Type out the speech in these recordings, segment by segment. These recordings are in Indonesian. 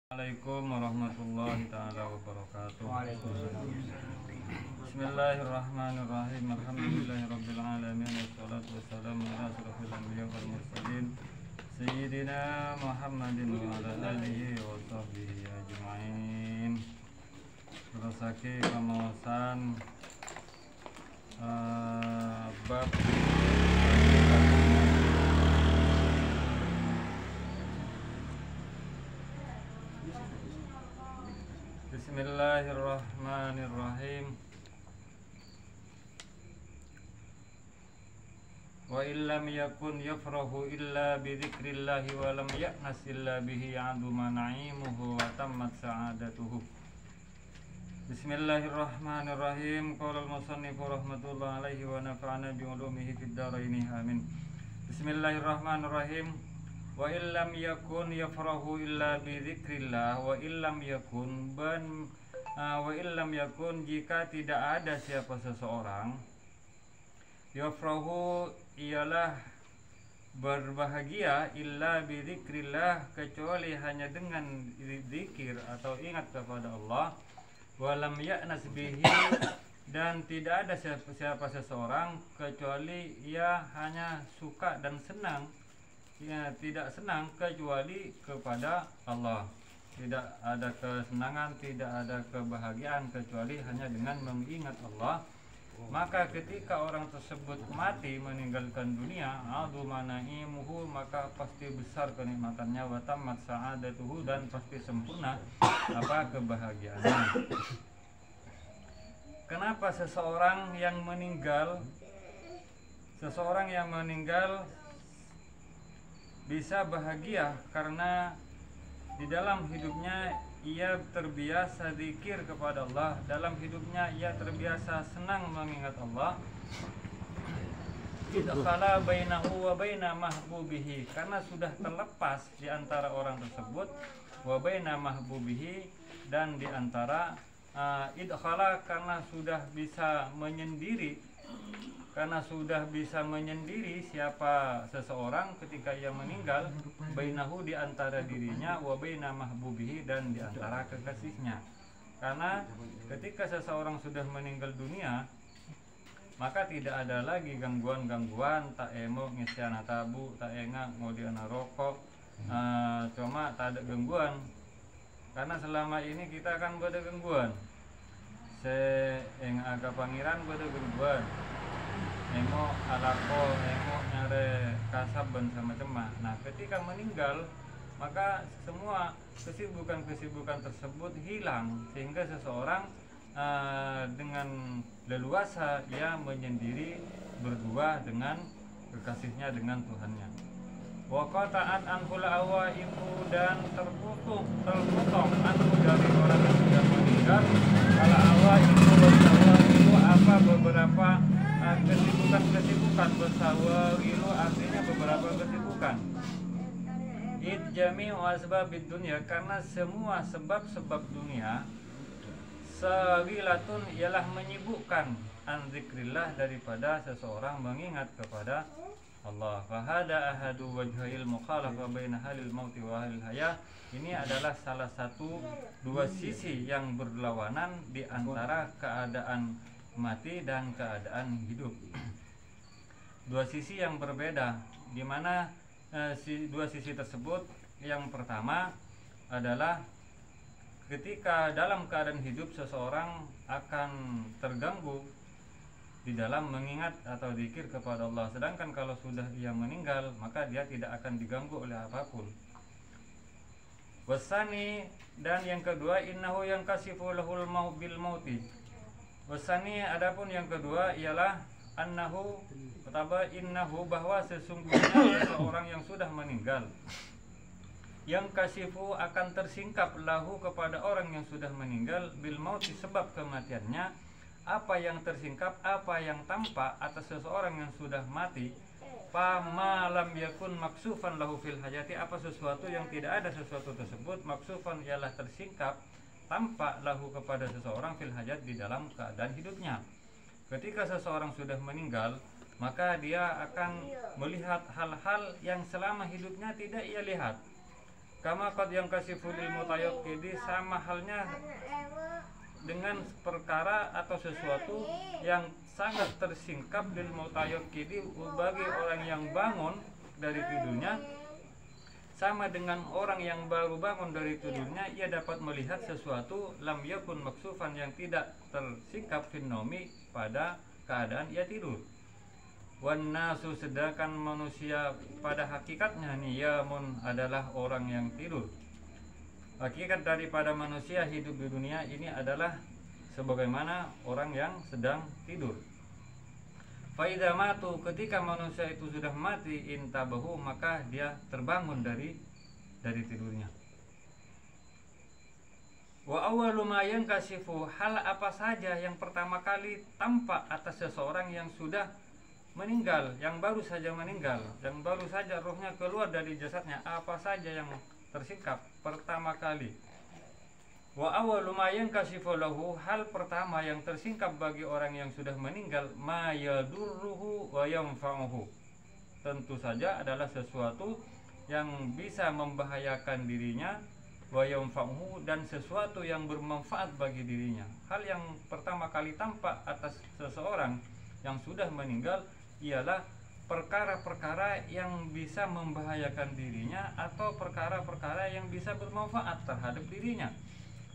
Assalamualaikum warahmatullahi taala wabarakatuh. Bismillahirrahmanirrahim. Alhamdulillahirabbil alamin wassalatu wassalamu ala asyrofil anbiya wal mursalin sayyidina Muhammadin wa ala alihi wa sahbihi ajmain. Berasake kamawasan bab Bismillahirrahmanirrahim. Wa illam yakun yafrahu illa bi dzikrillahi wa lam ya'nas illa bihi ya'duma na'imuhu wa tammat sa'adatuhu. Bismillahirrahmanirrahim. Qala al-musannifu rahmatullahi alaihi wa nafa'ana bi ulumihi fid dharain amin. Bismillahirrahmanirrahim. Wa illam yakun yafrahu illa bi dzikrillah wa illam yakun jika tidak ada siapa seseorang yafrahu ialah berbahagia illa bi dzikrillah kecuali hanya dengan zikir atau ingat kepada Allah, wa lam ya'nas bihi dan tidak ada siapa seseorang kecuali ia hanya suka dan senang, ya, tidak senang kecuali kepada Allah. Tidak ada kesenangan, tidak ada kebahagiaan kecuali hanya dengan mengingat Allah. Maka ketika orang tersebut mati meninggalkan dunia, aduma na'imuhu, maka pasti besar kenikmatannya, wa tammat sa'adatuhu, dan pasti sempurna kebahagiaannya. Kenapa seseorang yang meninggal bisa bahagia? Karena di dalam hidupnya ia terbiasa zikir kepada Allah, dalam hidupnya ia terbiasa senang mengingat Allah. Idkhala bainahu wa baina mahbubihi, karena sudah terlepas di antara orang tersebut, wa baina mahbubihi, dan di antara idkhala karena sudah bisa menyendiri, siapa seseorang ketika ia meninggal, bainahu di antara dirinya, wa baina mahbubihi, dan di antara kekasihnya. Karena ketika seseorang sudah meninggal dunia, maka tidak ada lagi gangguan-gangguan, tak emo ngisiana tabu, tak enga ngodiana rokok, cuma tak ada gangguan. Karena selama ini kita kan ada gangguan, aga pangeran ada gangguan, emo alako, emo nyare kasaban sama cema. Nah, ketika meninggal, maka semua kesibukan tersebut hilang, sehingga seseorang dengan leluasa ia menyendiri berdua dengan kekasihnya, dengan Tuhannya. Wa qata'at anhul awaibu, dan terpotong anhu dari orang yang sudah meninggal, ala awaibu apa beberapa kesibukan bersawawilu, artinya beberapa kesibukan. Id jami'u asbabid dunya, karena semua sebab-sebab dunia sawilatun ialah menyibukkan an zikrillah, daripada seseorang mengingat kepada Allah. Fahada ahadu wajhail mukhalafa baina halil mauti wa halil hayah. Ini adalah salah satu dua sisi yang berlawanan di antara keadaan mati dan keadaan hidup. Dua sisi yang berbeda, di mana dua sisi tersebut, yang pertama adalah ketika dalam keadaan hidup seseorang akan terganggu di dalam mengingat atau zikir kepada Allah, sedangkan kalau sudah ia meninggal maka dia tidak akan diganggu oleh apapun. Wasani, dan yang kedua, innahu yang kasifu lahul bil mauti. Wasani, adapun yang kedua ialah annahu, innahu, bahwa sesungguhnya seseorang yang sudah meninggal, yang kasifu akan tersingkap lahu kepada orang yang sudah meninggal, bil mauti, sebab kematiannya. Apa yang tersingkap, apa yang tampak atas seseorang yang sudah mati, fama lam yakun maksufan lahu fil hajati, apa sesuatu yang tidak ada sesuatu tersebut, maksufan ialah tersingkap, tampak lahu kepada seseorang fil hajat, di dalam keadaan hidupnya. Ketika seseorang sudah meninggal, maka dia akan melihat hal-hal yang selama hidupnya tidak ia lihat. Kama qad yankasifu lil mutayaqqidi, sama halnya dengan perkara atau sesuatu yang sangat tersingkap lil mutayaqqidi bagi orang yang bangun dari tidurnya, sama dengan orang yang baru bangun dari tidurnya, ia dapat melihat sesuatu lam yakun maksufan, yang tidak tersingkap finomi pada keadaan ia tidur. Wan nasu, sedangkan manusia pada hakikatnya niyamun adalah orang yang tidur. Hakikat daripada manusia hidup di dunia ini adalah sebagaimana orang yang sedang tidur. Faida matu, ketika manusia itu sudah mati, intabahu, maka dia terbangun dari tidurnya. Wa awwalu ma yankasifu, hal apa saja yang pertama kali tampak atas seseorang yang sudah meninggal, yang baru saja meninggal, yang baru saja rohnya keluar dari jasadnya, apa saja yang tersingkap pertama kali. Wa awwalu ma yankasifu lahu, hal pertama yang tersingkap bagi orang yang sudah meninggal, ma yadurruhu wa yanfa'uhu, tentu saja adalah sesuatu yang bisa membahayakan dirinya, wa yanfa'uhu, dan sesuatu yang bermanfaat bagi dirinya. Hal yang pertama kali tampak atas seseorang yang sudah meninggal ialah perkara-perkara yang bisa membahayakan dirinya atau perkara-perkara yang bisa bermanfaat terhadap dirinya.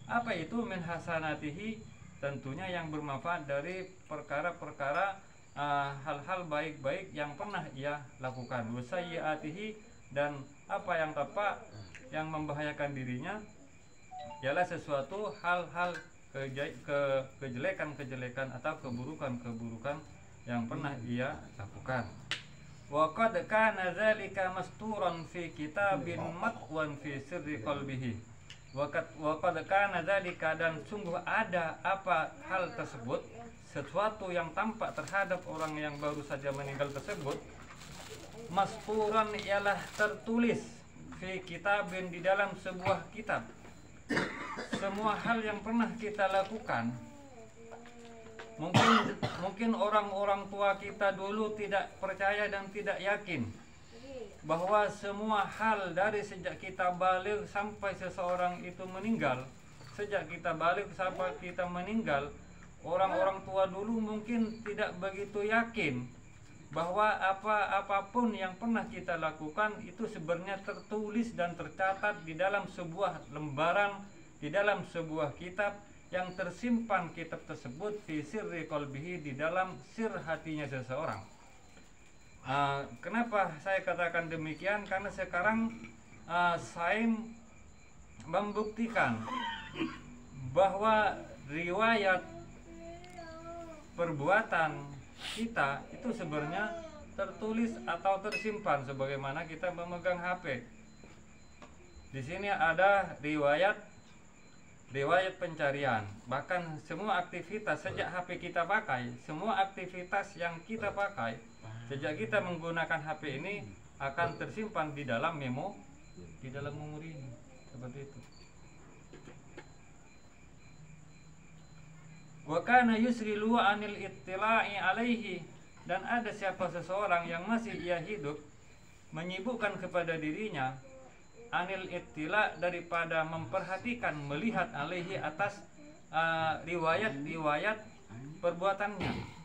Apa itu? Min hasanatihi, tentunya yang bermanfaat dari perkara-perkara hal-hal baik-baik yang pernah ia lakukan. Wa sayyiatihi, dan apa yang tampak yang membahayakan dirinya ialah sesuatu hal-hal kejelekan-kejelekan atau keburukan-keburukan yang pernah ia lakukan. Wa qad kana dzalika masturan fi kitabin matwan fi sirri qalbihi. Wa qad kana dzalika, dan sungguh ada apa hal tersebut, sesuatu yang tampak terhadap orang yang baru saja meninggal tersebut, masturan ialah tertulis, fi kitabin, di dalam sebuah kitab. Semua hal yang pernah kita lakukan, mungkin orang-orang tua kita dulu tidak percaya dan tidak yakin bahwa semua hal dari sejak kita balik sampai seseorang itu meninggal, sejak kita balik sampai kita meninggal, orang-orang tua dulu mungkin tidak begitu yakin bahwa apapun yang pernah kita lakukan itu sebenarnya tertulis dan tercatat di dalam sebuah lembaran, di dalam sebuah kitab yang tersimpan. Kitab tersebut fi sirri qalbihi, di dalam sir hatinya seseorang. Kenapa saya katakan demikian? Karena sekarang saya membuktikan bahwa riwayat perbuatan kita itu sebenarnya tertulis atau tersimpan sebagaimana kita memegang HP. Di sini ada riwayat pencarian, bahkan semua aktivitas sejak HP kita pakai, semua aktivitas yang kita pakai sejak kita menggunakan HP ini akan tersimpan di dalam memori ini, seperti itu. Wa kana yusrilu anil ittila'i alaihi, dan ada siapa seseorang yang masih ia hidup menyibukkan kepada dirinya anil ittila, daripada memperhatikan, melihat alaihi, atas riwayat-riwayat perbuatannya,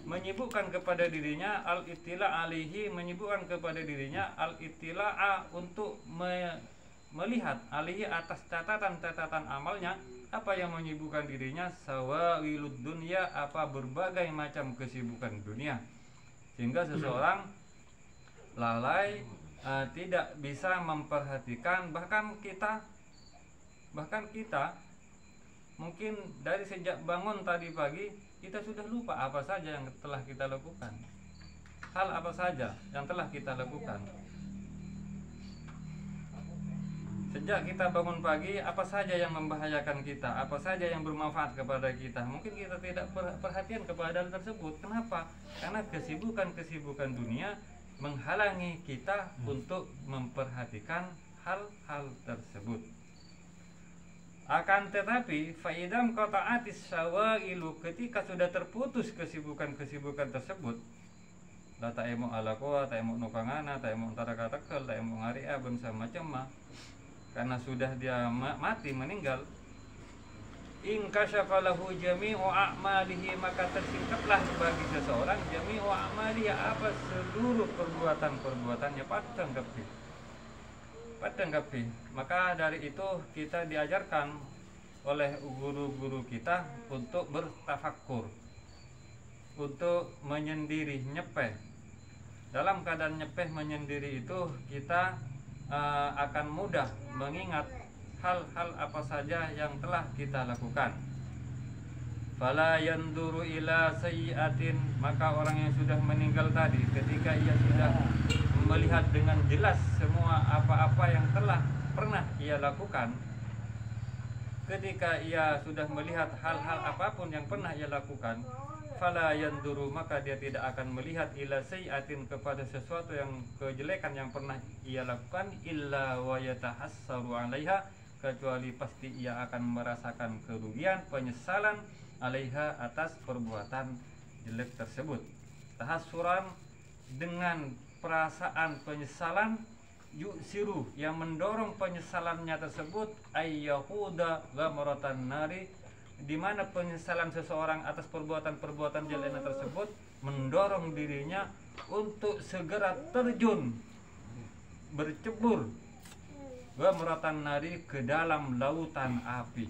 menyibukkan kepada dirinya al ittila alaihi, menyibukkan kepada dirinya al ittila'a, untuk melihat alaihi, atas catatan-catatan amalnya. Apa yang menyibukkan dirinya? Sawawilud dunya, apa berbagai macam kesibukan dunia, sehingga seseorang lalai, tidak bisa memperhatikan. Bahkan kita mungkin dari sejak bangun tadi pagi kita sudah lupa apa saja yang telah kita lakukan, hal apa saja yang telah kita lakukan. Sejak kita bangun pagi, apa saja yang membahayakan kita, apa saja yang bermanfaat kepada kita, mungkin kita tidak perhatian kepada hal tersebut. Kenapa? Karena kesibukan dunia menghalangi kita untuk memperhatikan hal-hal tersebut. Akan tetapi faidam qata'atis sawailu, ketika sudah terputus kesibukan-kesibukan tersebut, la ta emo ala koa, ta emo nukangana, ta emo antara katakel, ta emo ngaria bangsa macam mah. Karena sudah dia mati, meninggal, in kasyafa lahu jami'u a'malihi, maka tersingkaplah bagi seseorang jami'u a'malihi, apa seluruh perbuatan-perbuatannya padang kapi. Maka dari itu kita diajarkan oleh guru-guru kita untuk bertafakkur, untuk menyendiri, nyepeh. Dalam keadaan nyepeh menyendiri itu kita akan mudah mengingat hal-hal apa saja yang telah kita lakukan. Fala yanduru ila sayyi'atin, maka orang yang sudah meninggal tadi, ketika ia sudah melihat dengan jelas semua apa-apa yang telah pernah ia lakukan, ketika ia sudah melihat hal-hal apapun yang pernah ia lakukan, fala yanduru, maka dia tidak akan melihat ila sayyi'atin, kepada sesuatu yang kejelekan yang pernah ia lakukan, illa wa yatahassaru 'alaiha, kecuali pasti ia akan merasakan kerugian, penyesalan 'alaiha, atas perbuatan jelek tersebut. Tahassuran, dengan perasaan penyesalan, yusiru, yang mendorong penyesalannya tersebut, ayyahuda ghamratan nari, di mana penyesalan seseorang atas perbuatan-perbuatan jeleknya tersebut mendorong dirinya untuk segera terjun, bercebur, ghamratan nari, ke dalam lautan api.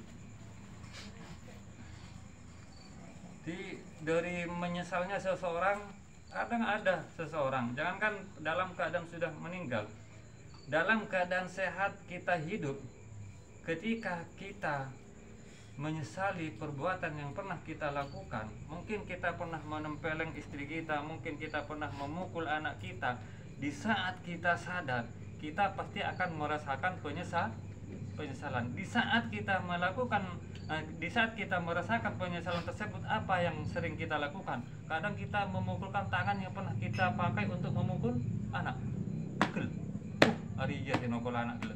Dari menyesalnya seseorang, kadang ada seseorang, jangankan dalam keadaan sudah meninggal, dalam keadaan sehat kita hidup, ketika kita menyesali perbuatan yang pernah kita lakukan, mungkin kita pernah menempeleng istri kita, mungkin kita pernah memukul anak kita, di saat kita sadar, kita pasti akan merasakan penyesalan. Di saat kita merasakan penyesalan tersebut, apa yang sering kita lakukan? Kadang kita memukulkan tangan yang pernah kita pakai untuk memukul anak. Hari iya tinokol anak gila.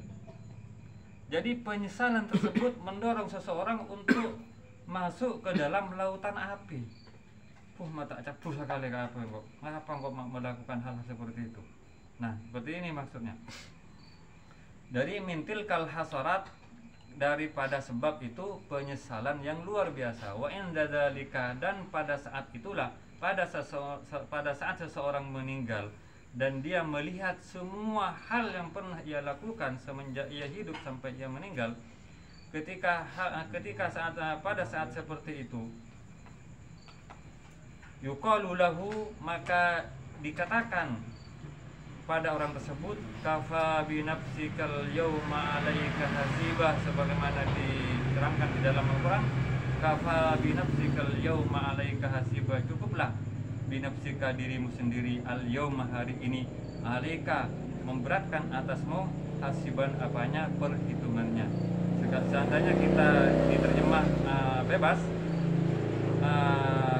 Jadi penyesalan tersebut mendorong seseorang untuk masuk ke dalam lautan api. Mata cabur sekali ke apa kok? Mengapa kok melakukan hal seperti itu? Nah, seperti ini maksudnya. Dari mintil kal hasarat, daripada sebab itu penyesalan yang luar biasa. Wa inda dzalika, dan pada saat itulah, pada saat seseorang meninggal dan dia melihat semua hal yang pernah ia lakukan semenjak ia hidup sampai ia meninggal, pada saat seperti itu, yuqalu lahu, maka dikatakan pada orang tersebut, kafa bi nafsikal yawma 'alaika hasibah, sebagaimana diterangkan di dalam Al-Qur'an, kafa bi nafsikal yawma 'alaika hasibah, cukuplah binafsika, dirimu sendiri, al yauma, hari ini, alaika, memberatkan atasmu, hasiban, apanya, perhitungannya. Seandainya kita diterjemah bebas,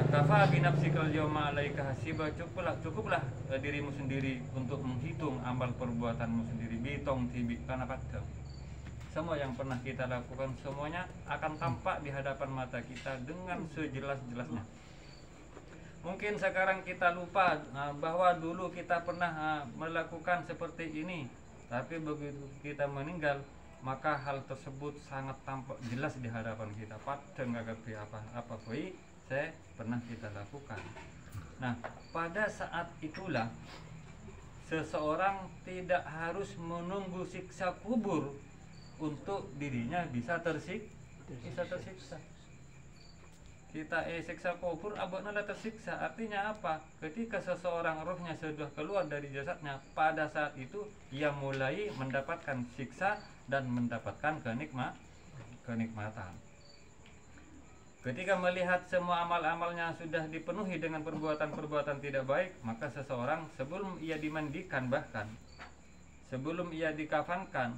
kafa binafsikal yauma alaika hasiba, cukuplah dirimu sendiri untuk menghitung amal perbuatanmu sendiri, bitong tibi, karena pada semua yang pernah kita lakukan semuanya akan tampak di hadapan mata kita dengan sejelas-jelasnya. Mungkin sekarang kita lupa bahwa dulu kita pernah melakukan seperti ini, tapi begitu kita meninggal, maka hal tersebut sangat tampak jelas di hadapan kita. Padahal nggak apa pun saya pernah kita lakukan. Nah, pada saat itulah seseorang tidak harus menunggu siksa kubur untuk dirinya bisa tersiksa. Kita siksa kubur abadnya tersiksa, artinya apa? Ketika seseorang rohnya sudah keluar dari jasadnya, pada saat itu ia mulai mendapatkan siksa dan mendapatkan kenikmatan. Ketika melihat semua amal-amalnya sudah dipenuhi dengan perbuatan-perbuatan tidak baik, maka seseorang sebelum ia dimandikan, bahkan sebelum ia dikafankan,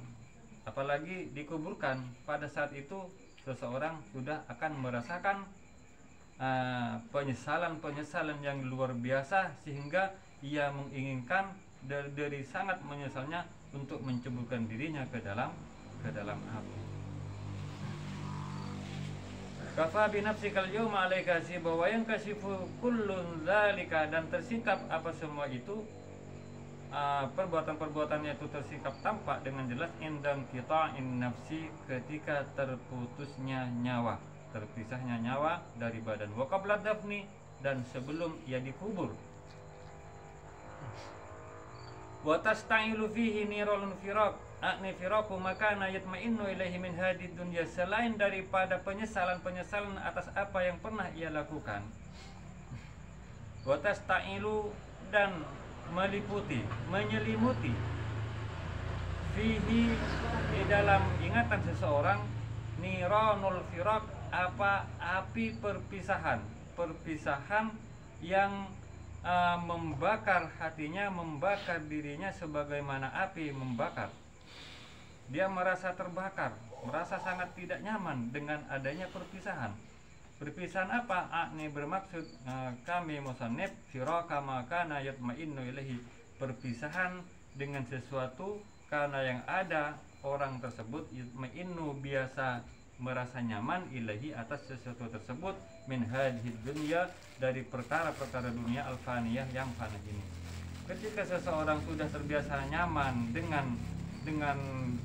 apalagi dikuburkan, pada saat itu seseorang sudah akan merasakan penyesalan yang luar biasa, sehingga ia menginginkan dari sangat menyesalnya untuk menceburkan dirinya ke dalam api. Kafa bi nafsikal yawma 'alaika hasiba wa yankashifu kullun dzalika, dan tersingkap apa semua itu, perbuatan-perbuatannya itu tersingkap tampak dengan jelas indam qita'in nafsi, ketika terputusnya nyawa, terpisahnya nyawa dari badan, wa qabla dafni, dan sebelum ia dikubur. Wa tasta'ilu fihi nirul firaq akni firaqu makana yatma'innu ilaihi min hadid dunya, selain daripada penyesalan-penyesalan atas apa yang pernah ia lakukan. Wa tasta'ilu, dan meliputi, menyelimuti, fihi, di dalam ingatan seseorang, niranul firaq, apa api perpisahan, perpisahan yang membakar hatinya, membakar dirinya sebagaimana api membakar. Dia merasa terbakar, merasa sangat tidak nyaman dengan adanya perpisahan. Perpisahan apa? Akni bermaksud kami musannif firaka makana yatma'innu ilaihi, perpisahan dengan sesuatu karena yang ada orang tersebut yatma'innu biasa merasa nyaman ilahi atas sesuatu tersebut, min hadhid dunya, dari perkara-perkara dunia al-faniyah yang fana ini. Ketika seseorang sudah terbiasa nyaman dengan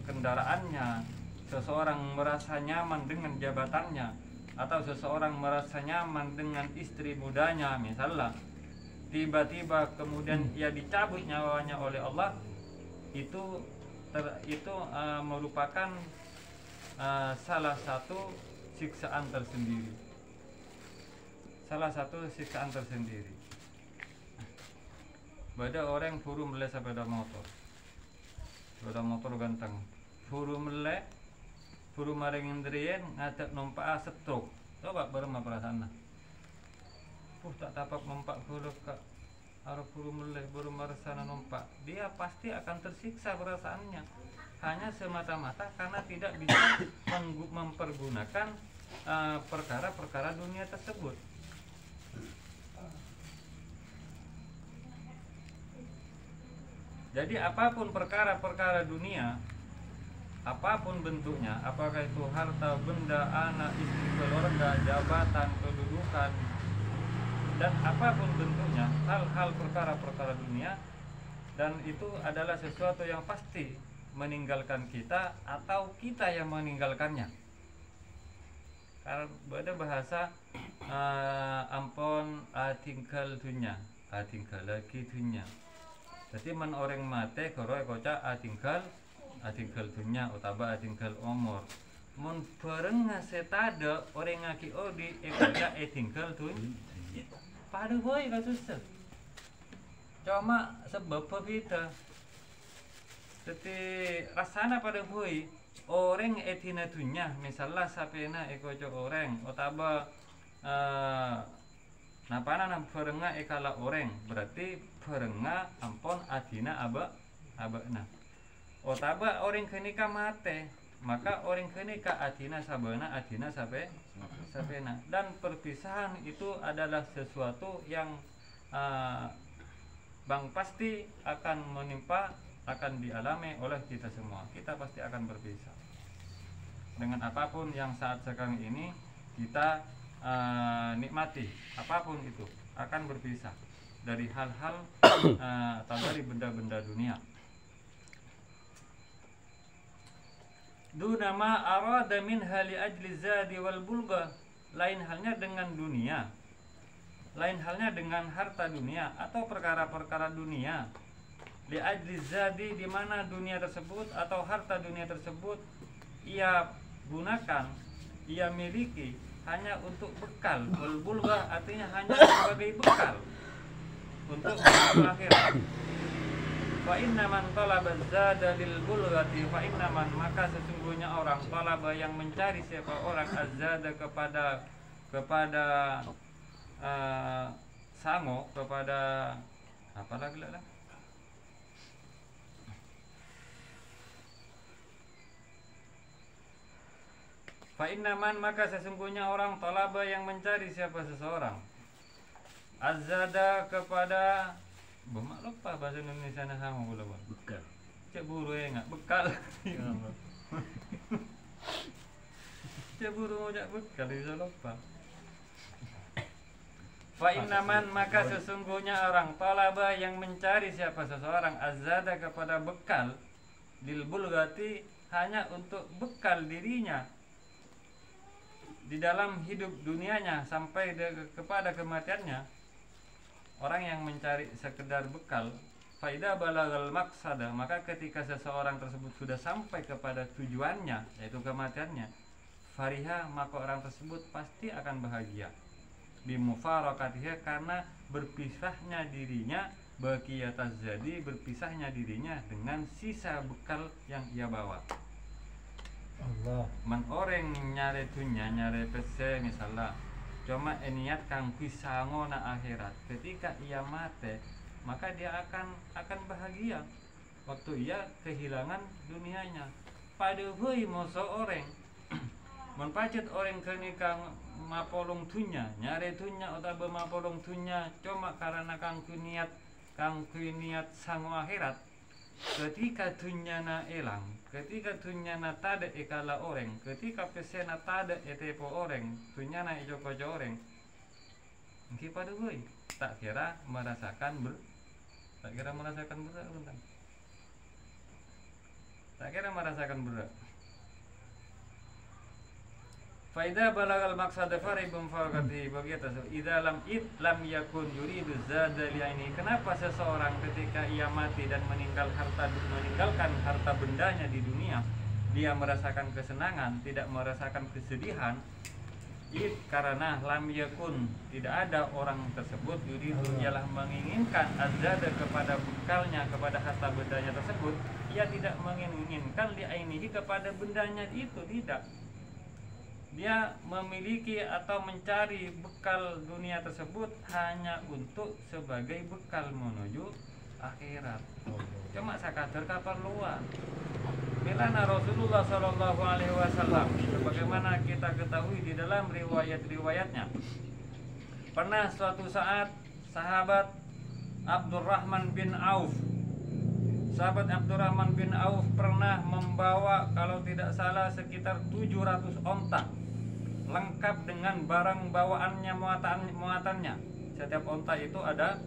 kendaraannya, seseorang merasa nyaman dengan jabatannya, atau seseorang merasa nyaman dengan istri mudanya misalnya, tiba-tiba kemudian ia dicabut nyawanya oleh Allah, itu merupakan salah satu siksaan tersendiri. Salah satu siksaan tersendiri. Bada orang furu mele sepeda motor ganteng, furu mele, furu maring indriyen ngadak numpak setruk. Coba bareng perasaan. Tak tapak numpak furu ka arep furu mele baru marasana numpak. Dia pasti akan tersiksa perasaannya, hanya semata-mata karena tidak bisa mempergunakan perkara-perkara dunia tersebut. Jadi apapun perkara-perkara dunia, apapun bentuknya, apakah itu harta, benda, anak, istri, keluarga, jabatan, kedudukan, dan apapun bentuknya, hal-hal perkara-perkara dunia, dan itu adalah sesuatu yang pasti meninggalkan kita atau kita yang meninggalkannya. Karena ada bahasa ampon atinggal dunya, atinggal lagi dunya. Jadi men orang mate karo koca atinggal dunya utawa atinggal umur. Mun bareng ngasetade orang ngaki odi koca atinggal dunya. Padu boy kasusah. Cuma sebab berbeda. Jadi rasana pada boy orang etina dunya, misalnya sapena koca orang utawa napana nam berenga ekala orang, berarti berenga ampon adina abakna. Otaba orang kenika mate, maka orang kenika adina sabana adina sapena. Dan perpisahan itu adalah sesuatu yang bang pasti akan menimpa, akan dialami oleh kita semua. Kita pasti akan berpisah dengan apapun yang saat sekarang ini kita nikmati, apapun itu akan berpisah dari hal-hal atau dari benda-benda dunia. Dunama arada min hali ajli zadi wal bulga, lain halnya dengan dunia, lain halnya dengan harta dunia atau perkara-perkara dunia. Li ajli zadi, di mana dunia tersebut atau harta dunia tersebut ia gunakan, ia miliki hanya untuk bekal. Bulga artinya hanya sebagai bekal untuk akhirat. Fa inna man talaba zada lil bulghati fa inna man, maka sesungguhnya orang talaba yang mencari siapa orang azada kepada sango, kepada apa lagi lah, fa inna man, maka sesungguhnya orang talaba yang mencari siapa seseorang azada kepada Bamak lupa bahasa Indonesia na sama pula bang. Bekal. Cek buru ya nggak bekal. Ceburu mojak bekal bisa lupa. Fa innaman maka sesungguhnya orang talaba yang mencari siapa seseorang azada kepada bekal lil bulgati hanya untuk bekal dirinya di dalam hidup dunianya sampai kepada kematiannya. Orang yang mencari sekedar bekal faida balagal maksada, maka ketika seseorang tersebut sudah sampai kepada tujuannya yaitu kematiannya, fariha maka orang tersebut pasti akan bahagia bimufarakatiha karena berpisahnya dirinya baqiyataz zadi, berpisahnya dirinya dengan sisa bekal yang ia bawa. Allah. Man orang nyare dunya nyare pese misalnya cuma niat kang pisango na akhirat, ketika ia mati maka dia akan bahagia waktu ia kehilangan dunianya. Pada hui moso orang menpacet orang kenika mapolong dunya nyare dunya atau mapolong dunya cuma karena kang niat sango akhirat. Ketika dunyana elang, ketika dunyana tada ekala orang, ketika pesena tada etepo orang, dunyana ejoko orang, mungkin pada gue tak kira merasakan berat, tak kira merasakan berat. Faida balagal maksada faribum farqati begitu. Idza lam yakun yuridu zada li'aini. Kenapa seseorang ketika ia mati dan meninggalkan harta bendanya di dunia, dia merasakan kesenangan, tidak merasakan kesedihan? Karena lam yakun, tidak ada orang tersebut yuridu ialah menginginkan azada kepada bekalnya, kepada harta bendanya tersebut. Ia tidak menginginkan li'ainihi kepada bendanya itu, tidak. Dia memiliki atau mencari bekal dunia tersebut hanya untuk sebagai bekal menuju akhirat. Cuma sekadar keperluan. Milana Rasulullah Shallallahu Alaihi Wasallam, sebagaimana kita ketahui di dalam riwayat-riwayatnya, pernah suatu saat sahabat Abdurrahman bin Auf pernah membawa kalau tidak salah sekitar 700 onta lengkap dengan barang bawaannya, muatannya. Setiap onta itu ada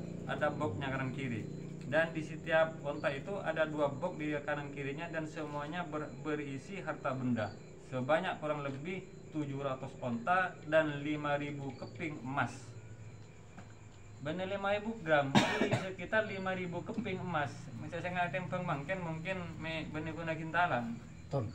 boxnya kanan kiri, dan di setiap onta itu ada 2 box di kanan kirinya, dan semuanya berisi harta benda sebanyak kurang lebih 700 onta dan 5.000 keping emas. Benar 5.000 gram, jadi sekitar 5.000 keping emas. Misalnya saya ngatain pemangkin mungkin benar guna kintalan. Ton.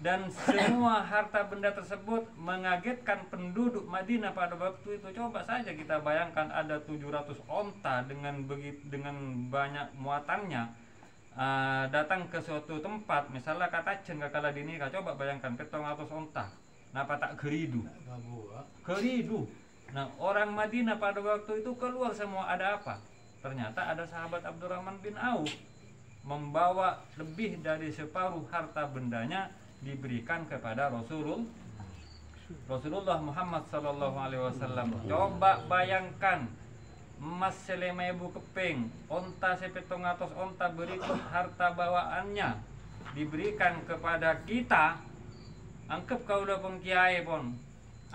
Dan semua harta benda tersebut mengagetkan penduduk Madinah pada waktu itu. Coba saja kita bayangkan ada 700 onta dengan banyak muatannya datang ke suatu tempat, misalnya kata jengka kala dini, coba bayangkan 700 onta. Napa tak geridu? Nah, orang Madinah pada waktu itu keluar semua, ada apa? Ternyata ada sahabat Abdurrahman bin Auf membawa lebih dari separuh harta bendanya diberikan kepada Rasulullah Muhammad Sallallahu Alaihi Wasallam. Coba bayangkan emas 5.000 keping, onta 700 onta berikut harta bawaannya diberikan kepada kita. Anggap kaulah pengkiai pun,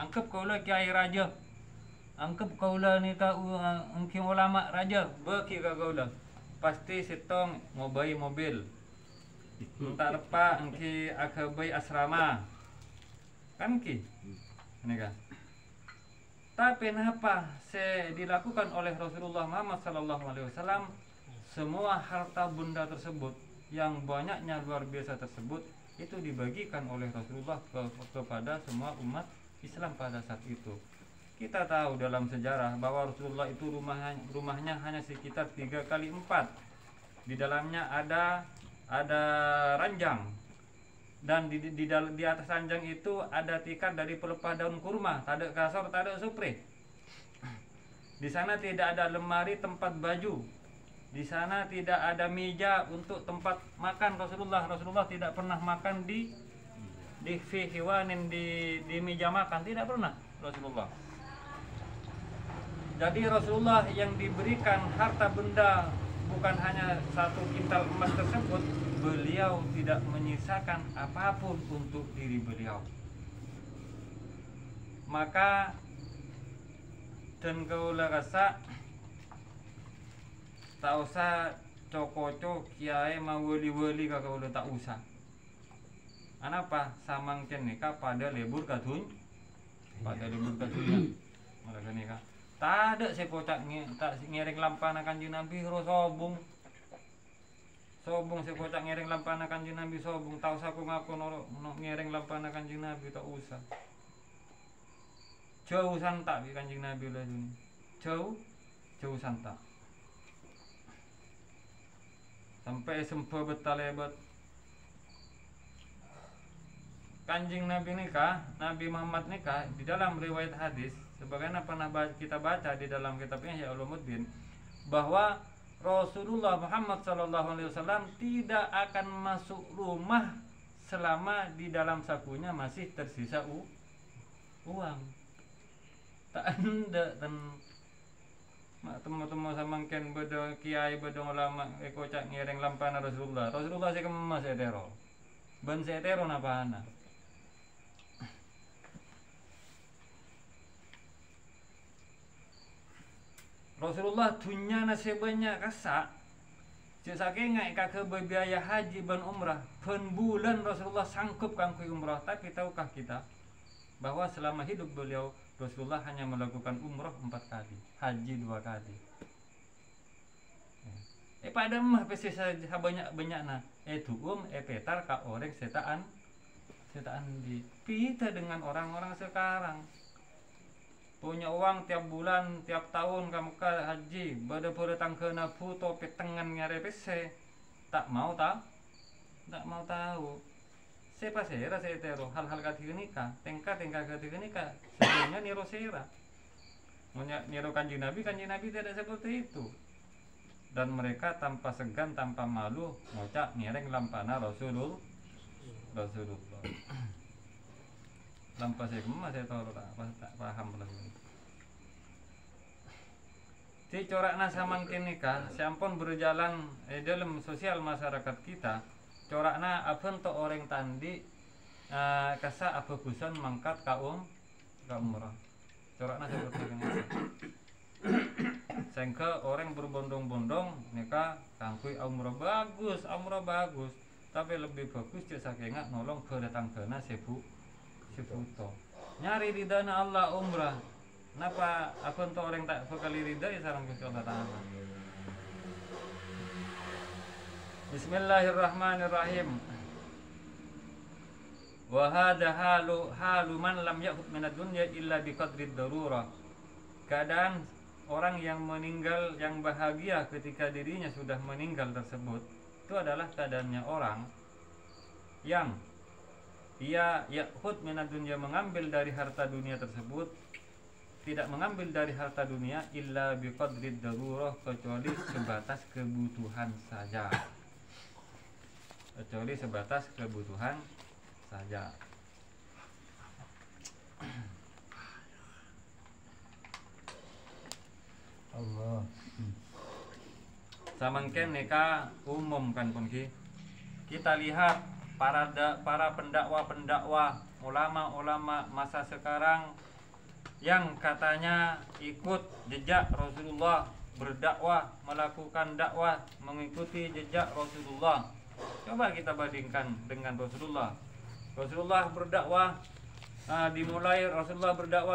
anggap kaulah kiai raja, anggap kaulah ni angking ulama raja, bagi kaulah pasti sitong ngobai mobil. Entar pa angki akabai asrama kan ki ini kan. Tapi kenapa dilakukan oleh Rasulullah Muhammad Sallallahu Alaihi Wasallam? Semua harta benda tersebut yang banyaknya luar biasa tersebut itu dibagikan oleh Rasulullah kepada semua umat Islam pada saat itu. Kita tahu dalam sejarah bahwa Rasulullah itu rumahnya hanya sekitar 3x4. Di dalamnya ada ranjang, dan di atas ranjang itu ada tikar dari pelepah daun kurma, tak ada kasur, tak ada supre. Di sana tidak ada lemari tempat baju, di sana tidak ada meja untuk tempat makan. Rasulullah tidak pernah makan di fihiwanin, di meja makan, tidak pernah Rasulullah. Jadi Rasulullah yang diberikan harta benda bukan hanya 1 kintal emas tersebut, beliau tidak menyisakan apapun untuk diri beliau. Maka dan kaula rasa tak usah cokoco kiai mau weli-weli ka kaula tak usah. Anapa samangken nikah pada libur kadun pada libur kadunya mereka nikah tak ada saya kocak tak ngiring lampana Kanjeng Nabi ro sobung saya kocak ngiring lampana Kanjeng Nabi sobung tak usah aku ngaku ngiring lampana Kanjeng Nabi tak usah. Jauh santak di Kanjeng Nabi lah ini. Jauh santak. Sampai sempat betal hebat. Kanjeng Nabi nikah, Nabi Muhammad nikah di dalam riwayat hadis sebagaimana pernah kita baca di dalam kitabnya Ihya Ulumuddin bahwa Rasulullah Muhammad SAW tidak akan masuk rumah selama di dalam sakunya masih tersisa uang. Tak ada dan temu-temu samangken bedo kiai bedo ulama kocak ngiring lampana Rasulullah sih kemas etero ban setero napana Rasulullah dunyana sebanyak kasak saking ngai ka biaya haji ban umrah pen bulan Rasulullah sanggup kangkui umrah. Tapi tahukah kita bahwa selama hidup beliau Rasulullah hanya melakukan umrah 4 kali, haji 2 kali. Pada mah pasti banyak-banyakna itu petar ka orang setaan di kita dengan orang-orang sekarang punya uang tiap bulan tiap tahun kamu ke haji pada tangkena foto petengan nyare pese tak mau tahu siapa sera saya tero hal-hal katiga nikah tingkat katiga nikah sebenarnya niro sera niro Kanjeng Nabi tidak seperti itu. Dan mereka tanpa segan tanpa malu ngocak ngereng lampana Rasulullah lampa saya kemas saya tahu tak paham lagi. Di corakna samangkin nikah sampun berjalan dalam sosial masyarakat kita. Corakna apun to orang tandi kasa apa busan mangkat kaum umrah. Corakna seperti ini. Sehingga orang berbondong-bondong nikah kangkui umrah bagus. Tapi lebih bagus cek sakinga nolong kedatangkeuna seputo. Nyari ridana Allah umrah. Kenapa apun to orang tak bekali ridha ya sareng Gusti Allah Ta'ala. Bismillahirrahmanirrahim. Wa hadha halu man lam ya'khud minad dunya illa biqadri darurah. Keadaan orang yang meninggal yang bahagia ketika dirinya sudah meninggal tersebut itu adalah keadaannya orang yang ia ya'khud minad dunya mengambil dari harta dunia tersebut tidak mengambil dari harta dunia illa biqadri darurah kecuali sebatas kebutuhan saja. Allah. Samangken nikah umum kan pengki. Kita lihat para pendakwa, ulama-ulama masa sekarang yang katanya ikut jejak Rasulullah, berdakwah, melakukan dakwah, mengikuti jejak Rasulullah. Coba kita bandingkan dengan Rasulullah. Rasulullah berdakwah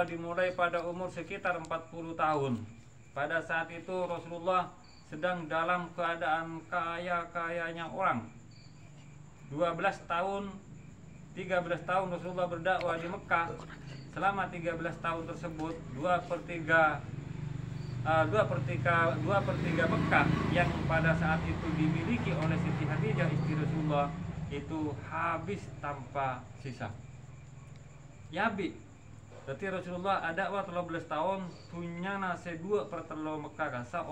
dimulai pada umur sekitar 40 tahun. Pada saat itu Rasulullah sedang dalam keadaan kaya-kayanya orang. 13 tahun Rasulullah berdakwah di Mekah. Selama 13 tahun tersebut 2/3 Mekah yang pada saat itu dimiliki oleh Siti Khadijah istri Rasulullah itu habis tanpa sisa. Yabi. Berarti Rasulullah ada 13 tahun punya nase 2/3 Mekah kasa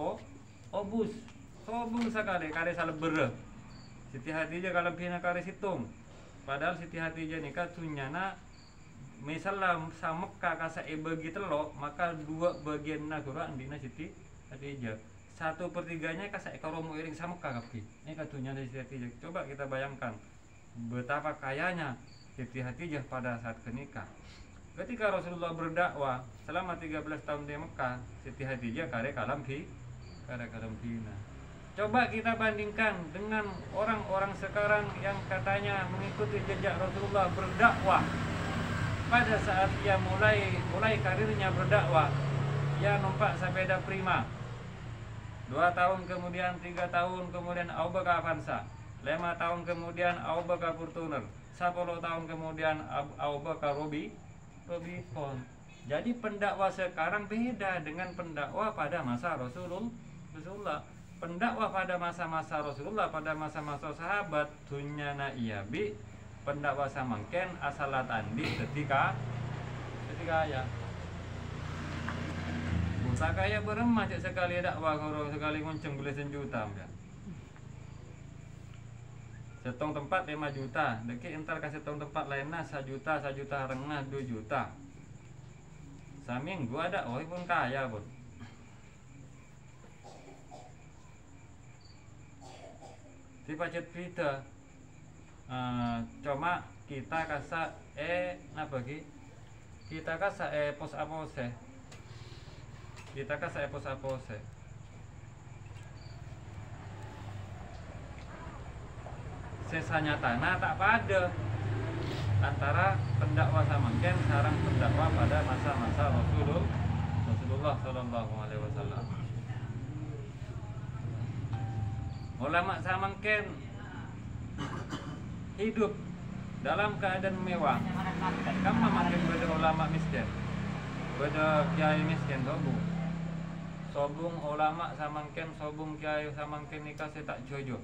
obus. Sobung sekali kare salebere. Siti Khadijah kalau pina kare situng. Padahal Siti Khadijah nikah tunyana misalnya sama Mekah kasa bagi telok maka 2 bagian nagura andina Siti Khadijah. 1/3-nya kasih ekonomi iring sama kaki. Ini katunya dari Siti Hatijah. Coba kita bayangkan betapa kayanya Siti Hatijah pada saat kenikah. Ketika Rasulullah berdakwah selama 13 tahun di Mekah, Siti Hatijah kare kalam fina. Coba kita bandingkan dengan orang-orang sekarang yang katanya mengikuti jejak Rasulullah berdakwah. Pada saat ia mulai karirnya berdakwah, ia numpak sepeda prima. 2 tahun kemudian, 3 tahun kemudian Abu Bakar Avanza, 5 tahun kemudian Abu Bakar Fortuner, 10 tahun kemudian Abu Bakar Rubicon. Jadi pendakwah sekarang beda dengan pendakwah pada masa Rasulullah. Pendakwah pada masa-masa Rasulullah, pada masa-masa sahabat, dunyana iyabi, pendakwah samangken asalat andi ketika ya. Buta kaya beremah cek sekali dakwah kalau sekali ngonceng boleh 1 juta ya. Setong tempat 5 juta, deki entar kasih tong tempat lainnya 1 juta, 1 juta rengah 2 juta. Saminggu ada, oh pun kaya pun. Tiba cet kita, cuma kita kasa apa ki? Kita kasa pos apose. Kita kasa pos apose. Sesanya tanah tak pada antara pendakwah samangken sarang pendakwah pada masa-masa Rasulullah Shallallahu Alaihi Wasallam. Ulama samangken hidup dalam keadaan mewah. Kamu makin beda ulama miskin, beda kiai miskin sobung ulama samangken sobung kiai samangken nikah tak jojo.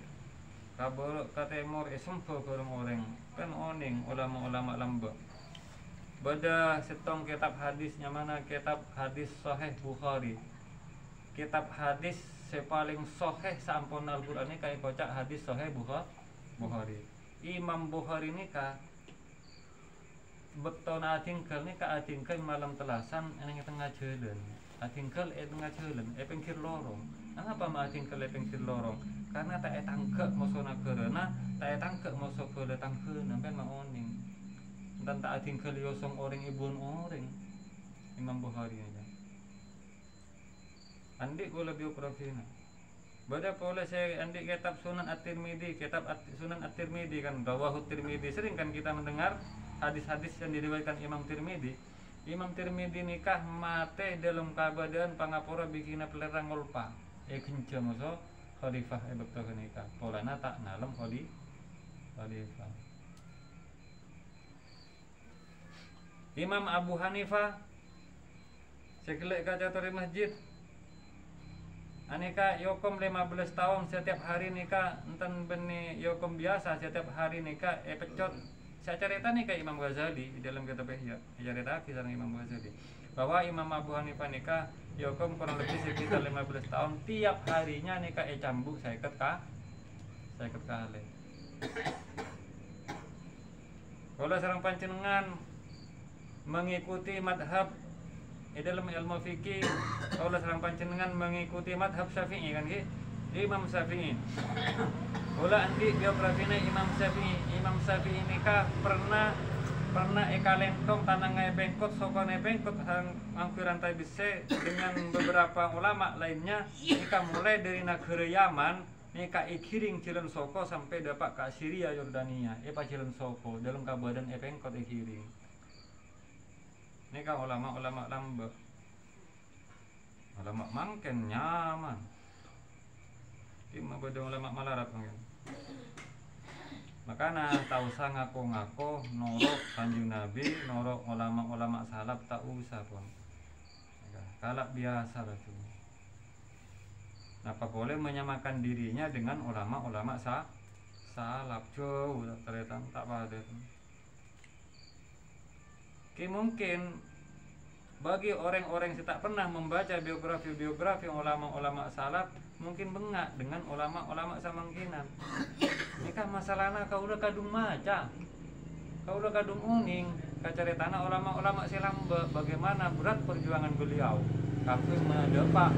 Kabur katemur esumpo orang kan oning ulama-ulama lamba. Beda setong kitab hadisnya mana kitab hadis Sahih Bukhari. Kitab hadis sepaling sahih sampun Al-Qur'an ini kayak kocak hadis Sahih Bukhari. Imam Bukhari ini beton atingkel ni atingkel malam telasan eneng tengah jalan. Atingkel tengah jalan, pinggir lorong. Kenapa ma atingkel pinggir lorong? Karena tak tangkep musuh nagerana, tak tangkep musuh kele tangke nampen maoning. Dan tak atingkel yosong orang ibun orang. Imam Bukhari aja. Andi kula biografina. Bada pula saya andi kitab Sunan At-Tirmidzi, Sunan At-Tirmidzi kan Rawahut Tirmidzi. Sering kan kita mendengar hadis-hadis yang diriwayatkan Imam Tirmidzi. Imam Tirmidzi nikah mate dalam keadaan pangapura bikina pelerang ngolpa. Kenca musuh khalifah betul nikah. Polana tak nalam khalifah. Imam Abu Hanifah sekelek kaca tori masjid. Aneka yokom 15 tahun setiap hari nikah enten benih yokom biasa setiap hari nikah pecot. Saya cerita nih ke Imam Ghazali di dalam kitab Ihya. Cerita kisah Imam Ghazali bahwa Imam Abu Hanifah nikah yokom kurang lebih sekitar 15 tahun tiap harinya nikah cambuk saya ket kali. Kalau sareng panjenengan mengikuti madhab dalam ilmu fikih, kalau sareng panjenengan mengikuti madhab Syafi'i kan ki? Imam Syafi'i. Bola andi biografina Imam Syafi'i nikah pernah ekalentong tanang bengkot sokon bengkot angkuran tabise dengan beberapa ulama lainnya nikah mulai dari negara Yaman nikah ikiring cilen soko sampai dapat ke Syria Yordania cilen soko dalam kabadan bengkot ikiring nikah ulama-ulama lamba ulama mangken nyaman beda ulama malarat mungkin. Makanya tak usah ngaku-ngaku norok Kanjeng Nabi, norok ulama-ulama salaf tak usah pun. Kalak biasa lah tu. Apa boleh menyamakan dirinya dengan ulama-ulama salaf jauh ternyata tak pada. Mungkin bagi orang-orang yang tak pernah membaca biografi ulama-ulama salaf mungkin bengak dengan ulama-ulama samangkinan. Nikah masalahnya kau udah kadung maca, kau udah kadung uning, kacaretana ulama-ulama silam bagaimana berat perjuangan beliau. Kafir mendepak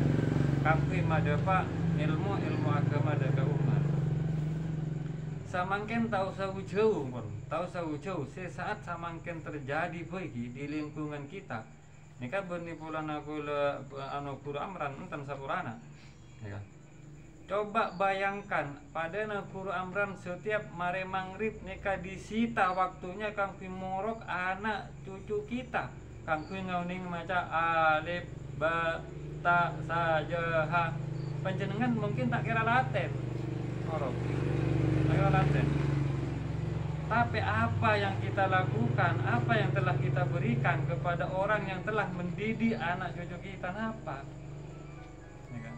kampui madepa ilmu agama daga umat. Samangken tahu jauh pun, tahu jauh sesaat samangken terjadi bagi di lingkungan kita. Nika bernipulan aku anu Guru Amran enten sapurana. Ya. Coba bayangkan pada Guru Amran setiap mare maghrib nika disita waktunya kangpi morok anak cucu kita. Kangpi ngauning maca alif ba ta sa ja ha. Panjenengan mungkin tak kira laten. Morok. Tak kira laten. Tapi apa yang kita lakukan, apa yang telah kita berikan kepada orang yang telah mendidik anak cucu kita, apa? Ya kan?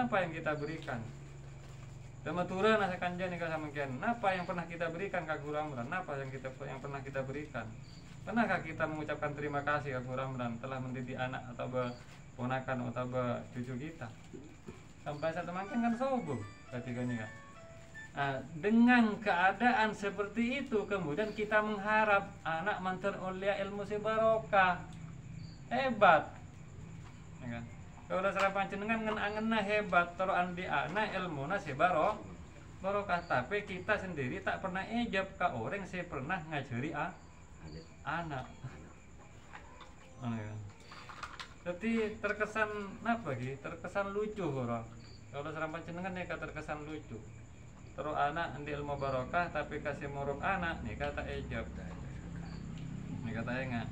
Apa yang kita berikan? Damatura nasa kanja nih sama kian. Apa yang pernah kita berikan ke Guru Amran? Apa yang pernah kita berikan? Pernahkah kita mengucapkan terima kasih ke Guru Amran telah mendidik anak atau ponakan atau cucu kita? Sampai satu makin kan sobo ketika ini kan. Nah, dengan keadaan seperti itu kemudian kita mengharap anak mantan ulia ilmu sebarokah hebat, ya kan? Kalau serapan jenengan ngen-angena hebat terus andi anak ilmu barokah, tapi kita sendiri tak pernah ejab ke orang saya pernah ngajari anak. Oh, ya. Jadi terkesan apa gitu? Terkesan lucu orang. Kalau serapan jenengan ya terkesan lucu. Terus anak di ilmu barokah tapi kasih morok anak nih kata ejab, nih kata enggak.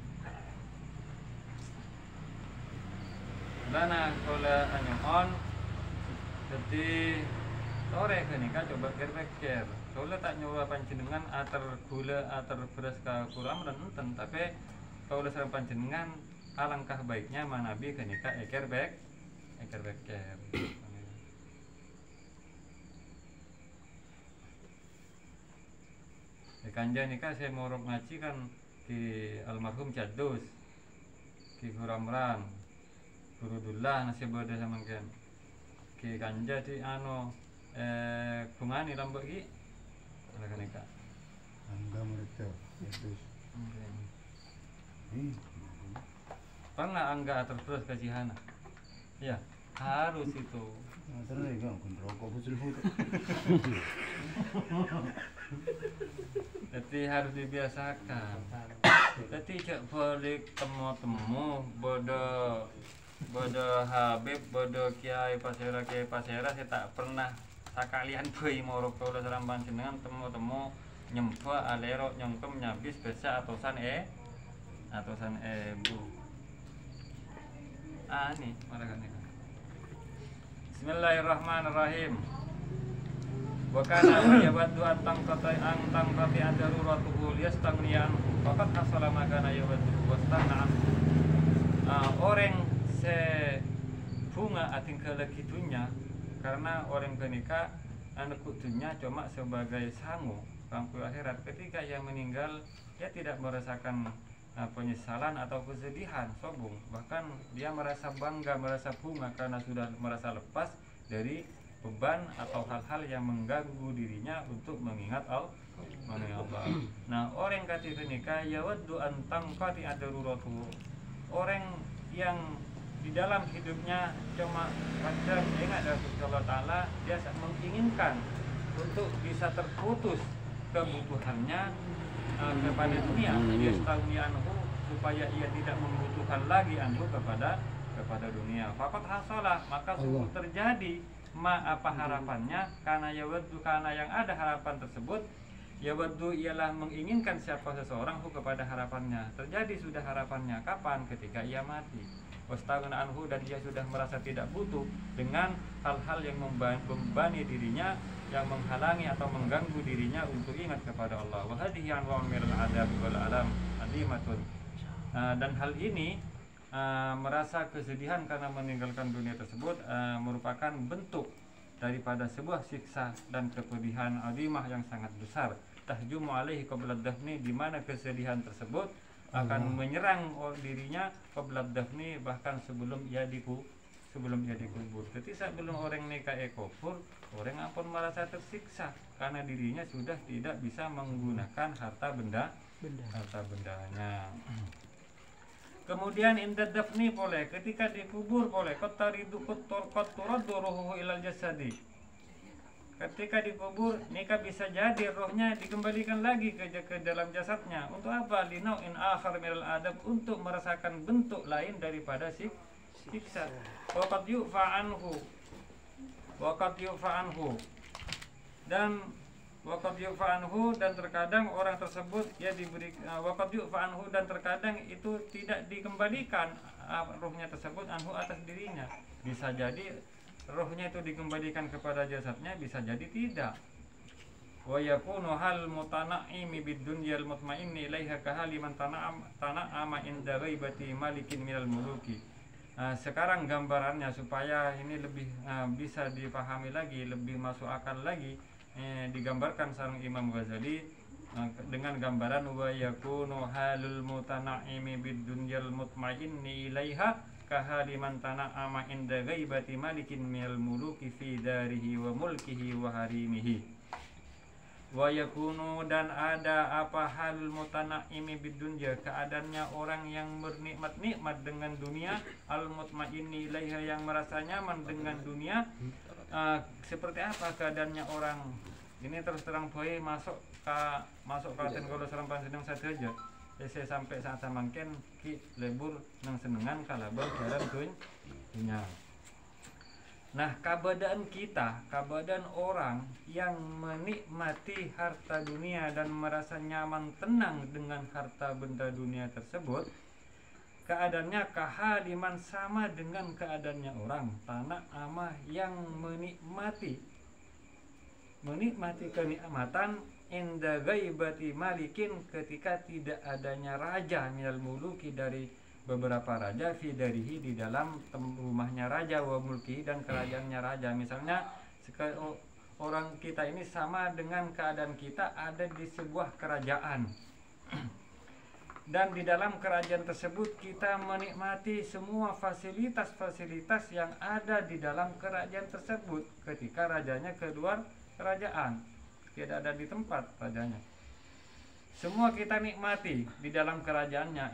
Dana kalau anyon, jadi sore kan nih coba pikir. Soalnya tak nyoba panjenengan atar gula atar beras ke kurang dan enten, tapi kalau serang panjenengan alangkah baiknya manabi kan nih eker beker. Di kanja nikah saya morok ngaji kan di almarhum Jadus, di Guru Amran, Guru Dullah nasi boda sama kan, di kanja di kungani lambak ki, ada kan nikah. Angga mereka Jadus. Pernah angga terus ke Cihana? Ya harus itu. Terus kan rokok betul. Jadi harus dibiasakan. Jadi cak balik temu bodo Habib, bodo Kiai Pasera saya tak pernah sakalian bayi morok kalau serampan jenengan temu nyempa alero nyongkem nyabis besa atusan bu. Nih mereka nih. Bismillahirrahmanirrahim. Wa kana yawaddu an tangqati adaruratuhu liyastagniyan faqad hasala ma kana yawaddu wastana orang se bunga ating kelekitunya karena orang kenika anak kutunya cuma sebagai sangu lampu akhirat. Ketika ia meninggal dia tidak merasakan penyesalan atau kesedihan sobung, bahkan dia merasa bangga, merasa bunga karena sudah merasa lepas dari beban atau hal-hal yang mengganggu dirinya untuk mengingat Allah. Nah, orang ketika nikah yawaddu an tangqati adaruratuhu, orang yang di dalam hidupnya cuma baca ingat dari Allah Ta'ala, dia menginginkan untuk bisa terputus kebutuhannya kepada dunia, dia anhu supaya ia tidak membutuhkan lagi anhu kepada dunia. Faqad hasalah, maka sungguh terjadi apa harapannya, karena yawaddu karena yang ada harapan tersebut, yawaddu ialah menginginkan siapa seseorang kepada harapannya. Terjadi sudah harapannya kapan? Ketika ia mati. Wastaghna anhu, dan dia sudah merasa tidak butuh dengan hal-hal yang membebani dirinya, yang menghalangi atau mengganggu dirinya untuk ingat kepada Allah. Wa hadhihi anwa'un minal adab wal alam azimatun. Dan hal ini merasa kesedihan karena meninggalkan dunia tersebut merupakan bentuk daripada sebuah siksa dan kepedihan azimah yang sangat besar. Tahjumu alaihi qabla dafni, di mana kesedihan tersebut akan menyerang dirinya qabla dafni, bahkan sebelum ia dikubur. Jadi sebelum orang nikah kubur, orang akan merasa tersiksa karena dirinya sudah tidak bisa menggunakan harta bendanya. Kemudian inda dafni boleh, ketika dikubur boleh. Qatturaddu ruhuhu ilal jasadi. Ketika dikubur, nikah bisa jadi rohnya dikembalikan lagi ke dalam jasadnya. Untuk apa? Linau'in akhar minal adab, untuk merasakan bentuk lain daripada siksa. Waqad yu'fa anhu. Dan waqad yu'fa anhu, dan terkadang orang tersebut ya diberi waqad yu'fa anhu, dan terkadang itu tidak dikembalikan rohnya tersebut anhu atas dirinya. Bisa jadi rohnya itu dikembalikan kepada jasadnya, bisa jadi tidak. Wa yakunu hal mutana'imi bidunyal mutmainni ilaiha kahali man tana'ama inda ghaibati malikin minal muluki. Sekarang gambarannya supaya ini lebih bisa dipahami lagi, lebih masuk akal lagi, digambarkan sang Imam Ghazali dengan gambaran wa yakunu halul mutana'imi bidunyal mutmainni ilaiha kahali man tana'ama inda ghaibati malikin minal muluki fi darihi wa mulkihi wa harimihi. Wa yakunu, dan ada apa halul mutana'imi bidunya, keadaannya orang yang bernikmat-nikmat dengan dunia, al mutmainni ilaiha, yang merasa nyaman dengan dunia. Seperti apa keadaannya orang ini? Terus terang boy masuk katen kalau serang panjenengan saja. Saya sampai saat samangken ki lebur nang senengan kalabang dalam dunia. Nah, keberadaan orang yang menikmati harta dunia dan merasa nyaman tenang dengan harta benda dunia tersebut, keadaannya kahaliman, sama dengan keadaannya orang tanah amah yang menikmati kenikmatan inda ghaibati malikin, ketika tidak adanya raja minal muluki, dari beberapa raja, fi darihi, di dalam rumahnya raja, wa mulki, dan kerajaannya raja. Misalnya orang kita ini sama dengan keadaan kita ada di sebuah kerajaan dan di dalam kerajaan tersebut kita menikmati semua fasilitas-fasilitas yang ada di dalam kerajaan tersebut. Ketika rajanya keluar kerajaan, tidak ada di tempat rajanya, semua kita nikmati di dalam kerajaannya.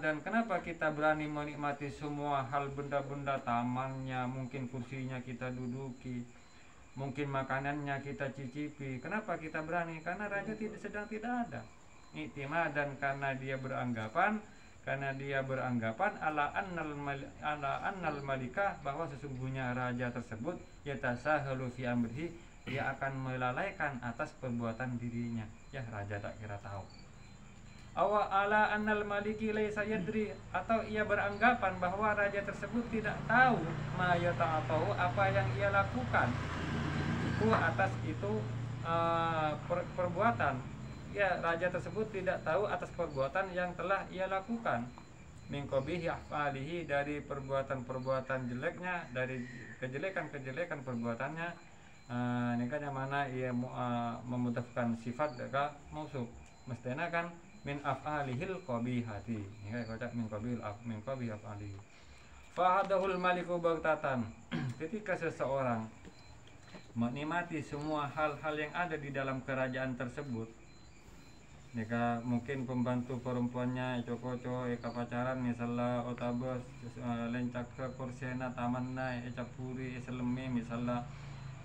Dan kenapa kita berani menikmati semua hal benda-benda, tamannya, mungkin kursinya kita duduki, mungkin makanannya kita cicipi. Kenapa kita berani? Karena raja sedang tidak ada. Dan karena dia beranggapan ala annal malikah, bahwa sesungguhnya raja tersebut yatasahalu fi amrihi, dia akan melalaikan atas perbuatan dirinya. Ya, raja tak kira tahu. Ala annal maliki laisa yadri, atau ia beranggapan bahwa raja tersebut tidak tahu ma yata'atahu, apa yang ia lakukan atas itu perbuatan. Ya, raja tersebut tidak tahu atas perbuatan yang telah ia lakukan. Min qabihi af'alihi, dari perbuatan-perbuatan jeleknya, dari kejelekan-kejelekan perbuatannya. Ini kan yang mana ia memutafkan sifat dekat mausuf, mestinya kan min af'alihil qabihati. Ini kan kata min qabih af'alihi. Fahadahul maliku baghtatan. Ketika seseorang menikmati semua hal-hal yang ada di dalam kerajaan tersebut, jika mungkin pembantu perempuannya coko-coko pacaran, misalnya otabas lencak ke kursena tamanna capuri selemi, misalnya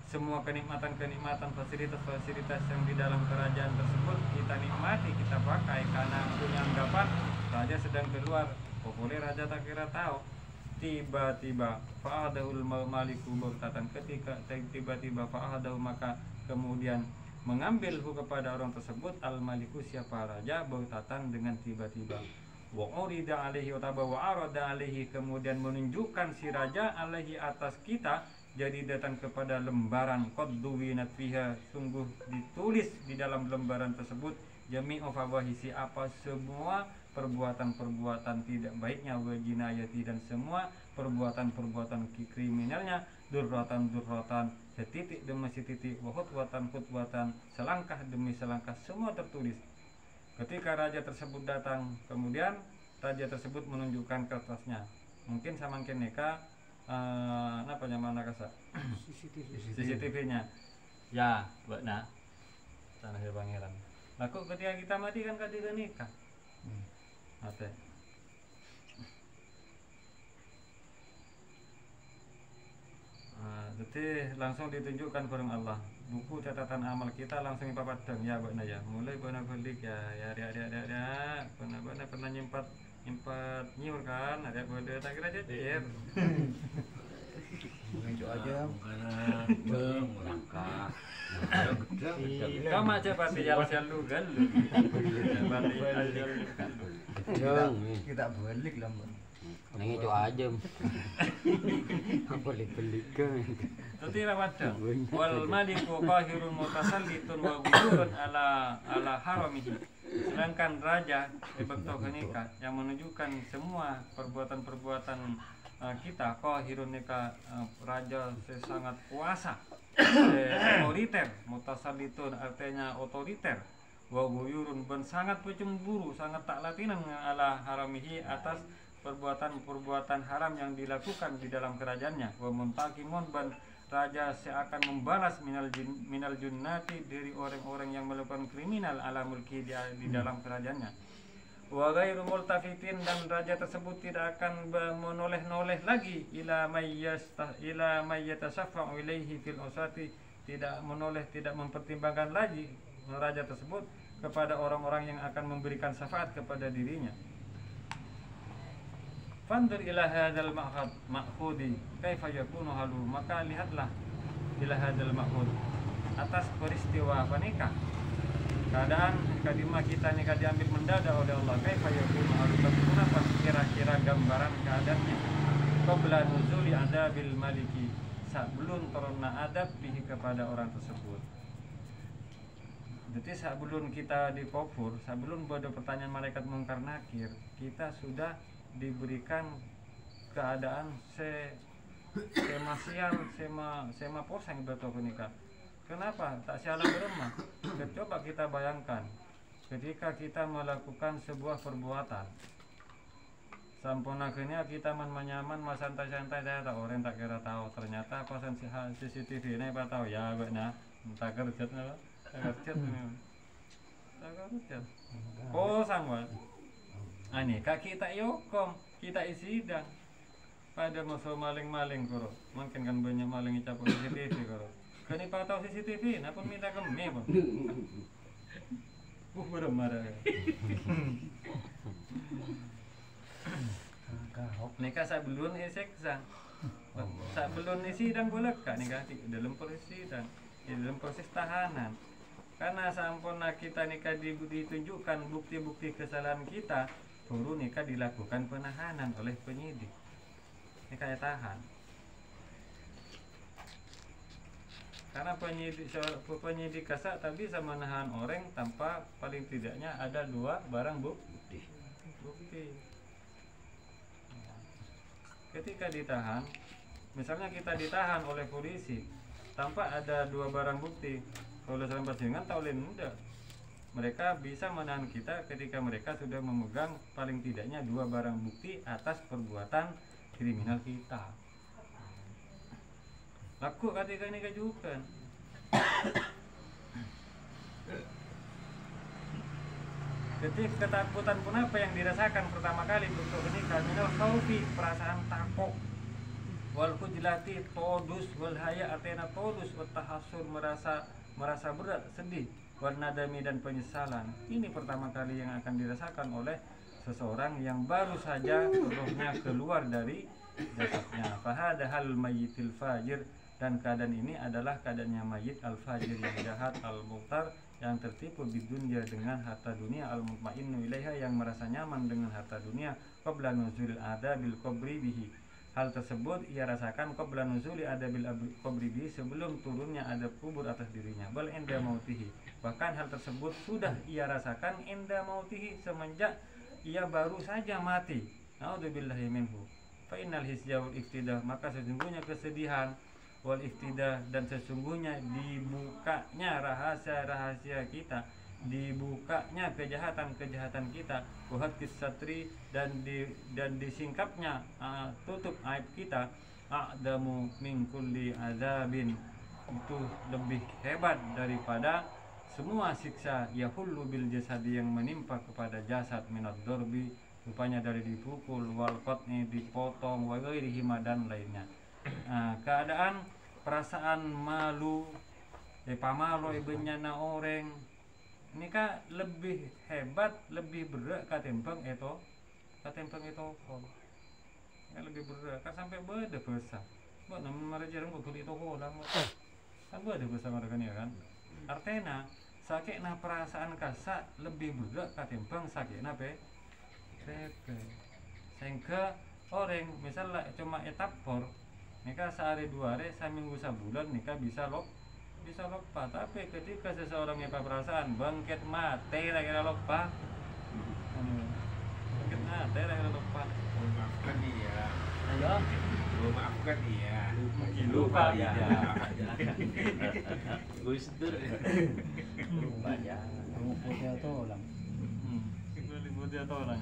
semua kenikmatan-kenikmatan, fasilitas-fasilitas yang di dalam kerajaan tersebut kita nikmati, kita pakai karena punya anggapan raja sedang keluar. Pokoknya raja tak kira tahu. Tiba-tiba fa'adahul maliku baghtatan, ketika tiba-tiba fa'adahu, maka kemudian mengambil kepada orang tersebut al maliku, siapa raja, baghtatan, dengan tiba-tiba. Wa urida alaihi wa arada alaihi, kemudian menunjukkan si raja alaihi atas kita, jadi datang kepada lembaran qadduwinat fiha, sungguh ditulis di dalam lembaran tersebut jami'u fawahisi, apa semua perbuatan-perbuatan tidak baiknya, wa jinayati, dan semua perbuatan-perbuatan kriminalnya, durratan setitik demi setitik, wa khutwatan selangkah demi selangkah, semua tertulis. Ketika raja tersebut datang, kemudian raja tersebut menunjukkan kertasnya, mungkin samangkin neka apa namanya kasa CCTV-nya ya buat tanah pangeran. Laku ketika kita mati kan ketika nikah mati Jadi langsung ditunjukkan bareng Allah. Buku catatan amal kita langsung ipapadang ya Mbak Naya. Mulai benar balik ya pernah nyimpat nyiur kan, ada bode tak kira jejer. Itu aja. Kamu aja pasti jalan lu kan lu. Kita balik lah, Mbak. Neng itu aja. Apa beli kan? Tadi ramadhan. Wal maliku qahirun mutasallitun wa ghurun ala haramihi. Sedangkan raja Ebektogenika yang menunjukkan semua perbuatan-perbuatan kita qahirun nika raja sangat kuasa, otoriter, mutasallitun artinya otoriter. Wa ghurun ben sangat pencemburu, sangat tak latinan ala haramihi atas perbuatan-perbuatan haram yang dilakukan di dalam kerajaannya. Wa muntakimun ban raja seakan membalas minal junnati dari orang-orang yang melakukan kriminal ala mulki di dalam kerajaannya. Wa ghairu multafitin dan raja tersebut tidak akan menoleh-noleh lagi ila mayyatasafa'u ilaihi fil usati, tidak menoleh, tidak mempertimbangkan lagi raja tersebut kepada orang-orang yang akan memberikan syafaat kepada dirinya. Fandur ila hadzal ma'khudi kaifa yakunu halu, maka lihatlah ila hadzal ma'khud atas peristiwa nikah, keadaan kadima kita nikah diambil mendadak oleh Allah. Kaifa yakunu halu, kenapa kira-kira gambaran keadaannya qabla nuzuli adabil maliki, sebelum turunnya adab bihi kepada orang tersebut. Jadi sebelum kita dikubur, sebelum ada pertanyaan malaikat mungkar nakir, kita sudah diberikan keadaan sema poseng betul nikah. Kenapa tak sialan beremah? Coba kita bayangkan ketika kita melakukan sebuah perbuatan, sampun akhirnya kita menyaman santai-santai saya orang tak kira tahu, ternyata pasan CCTV ini apa tahu ya benar tak kerjat oh sangwal ani kaki tak yokom kita isi dan pada masa maling-maling koro mungkin kan banyak maling icap CCTV koro kan ipa tahu CCTV napa minta kemi pun bermarah nikah sebelum iseksa sebelum isi dan golek kan nikah dalam proses dan dalam proses tahanan. Karena sampun kita nikah ditunjukkan bukti-bukti kesalahan kita, baru nikah dilakukan penahanan oleh penyidik. Nikah tahan. Karena penyidik kasak tak bisa menahan orang tanpa paling tidaknya ada dua barang bukti. Ketika ditahan, misalnya kita ditahan oleh polisi tanpa ada dua barang bukti, kalau dalam persidangan tahu lain mudah. Mereka bisa menahan kita ketika mereka sudah memegang paling tidaknya dua barang bukti atas perbuatan kriminal kita. Laku ketika ini kejukan. Ketika ketakutan pun apa yang dirasakan pertama kali untuk menikah, minal khaufi, perasaan takut, wal khujlati, todus, wal haya atena todus, wa tahassur, merasa berat, sedih, warnadami dan penyesalan. Ini pertama kali yang akan dirasakan oleh seseorang yang baru saja rohnya keluar dari jasadnya. Fahada hal mayyitil fajir, dan keadaan ini adalah keadaannya mayit al-fajir yang jahat, al-muqtar yang tertipu di dunia dengan harta dunia, al-mutmainnu ilaiha yang merasa nyaman dengan harta dunia, qabla nuzul adabil qabri bihi. Hal tersebut ia rasakan qabla nuzuli adabil qabri bihi, sebelum turunnya adab kubur atas dirinya. Bal inda mautihi, bahkan hal tersebut sudah ia rasakan inda mautihi, semenjak ia baru saja mati. Naudzubillahi minhu. Fa innal hisya wal iftidah, maka sesungguhnya kesedihan wal iftidah dan sesungguhnya dibukanya rahasia-rahasia kita, dibukanya kejahatan-kejahatan kita, buhat kisatri dan disingkapnya tutup aib kita, a'damu min kulli azabin, itu lebih hebat daripada semua siksa yahullu bil jasadi yang menimpa kepada jasad, minad dorbi, rupanya dari dipukul, wal qatni dipotong, wa ghairihi dan lainnya. Keadaan perasaan malu, pamalu benyana orang, ini kan lebih hebat, lebih berat katimbang itu kok. Ya lebih berat kan sampai beda besar. Buat nama mereka jarang betul itu kok lah. Kan beda besar mereka ni kan. Artinya sakitna perasaan kasak lebih berat katimbang sakitna pepe. Sehingga orang misalnya cuma etapor, nikah sehari dua hari, seminggu sebulan nikah bisa lupa. Tapi ketika seseorang yang perasaan bangkit mati kira lupa, bangkit mati kira lupa. Maafkan dia. Ayo, Maafkan dia. lupa ya. Gus Dur. Lupa ya. Rumputnya tolong. Dia tolong.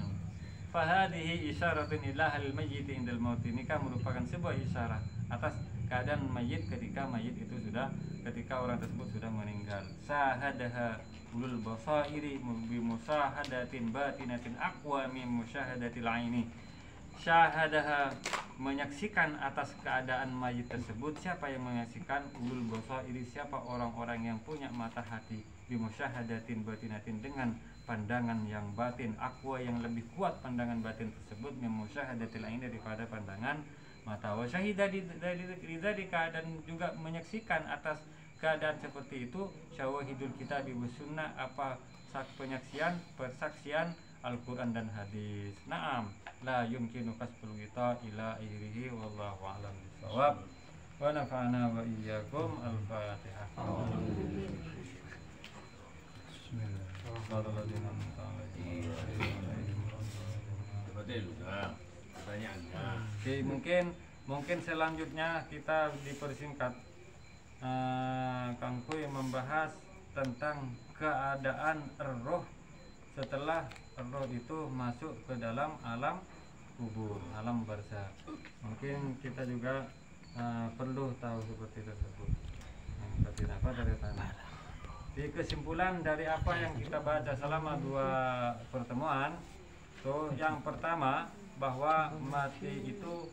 Fahadihi isyaratun ila al-mayyit indal maut. Ini kan merupakan sebuah isyarat atas keadaan mayit ketika mayit itu ketika orang tersebut sudah meninggal. Sahadaha ulul basairi bi musahadatin batinatin aqwa min musyahadatil aini. Syahadaha menyaksikan atas keadaan mayit tersebut. Siapa yang menyaksikan? Ulul basairi, siapa orang-orang yang punya mata hati, bi musyahadatin batinatin dengan pandangan yang batin, aqwa yang lebih kuat pandangan batin tersebut min musyahadatil aini daripada pandangan mata. Wa syahida dari keadaan juga menyaksikan atas keadaan seperti itu syawahidul kitab wa sunnah, apa persaksian Al-Quran dan hadis. Naam, la yumkinu kasbul ghita ila akhirih wallahu a'lam bishawab. Wa nafa'ana wa iyyakum. Al-Fatihah. Oke, mungkin selanjutnya kita dipersingkat. Kang Kuy membahas tentang keadaan roh setelah roh itu masuk ke dalam alam kubur, alam barzakh. Mungkin kita juga perlu tahu seperti tersebut. Seperti apa dari tanah. Di kesimpulan dari apa yang kita baca selama 2 pertemuan, yang pertama bahwa mati itu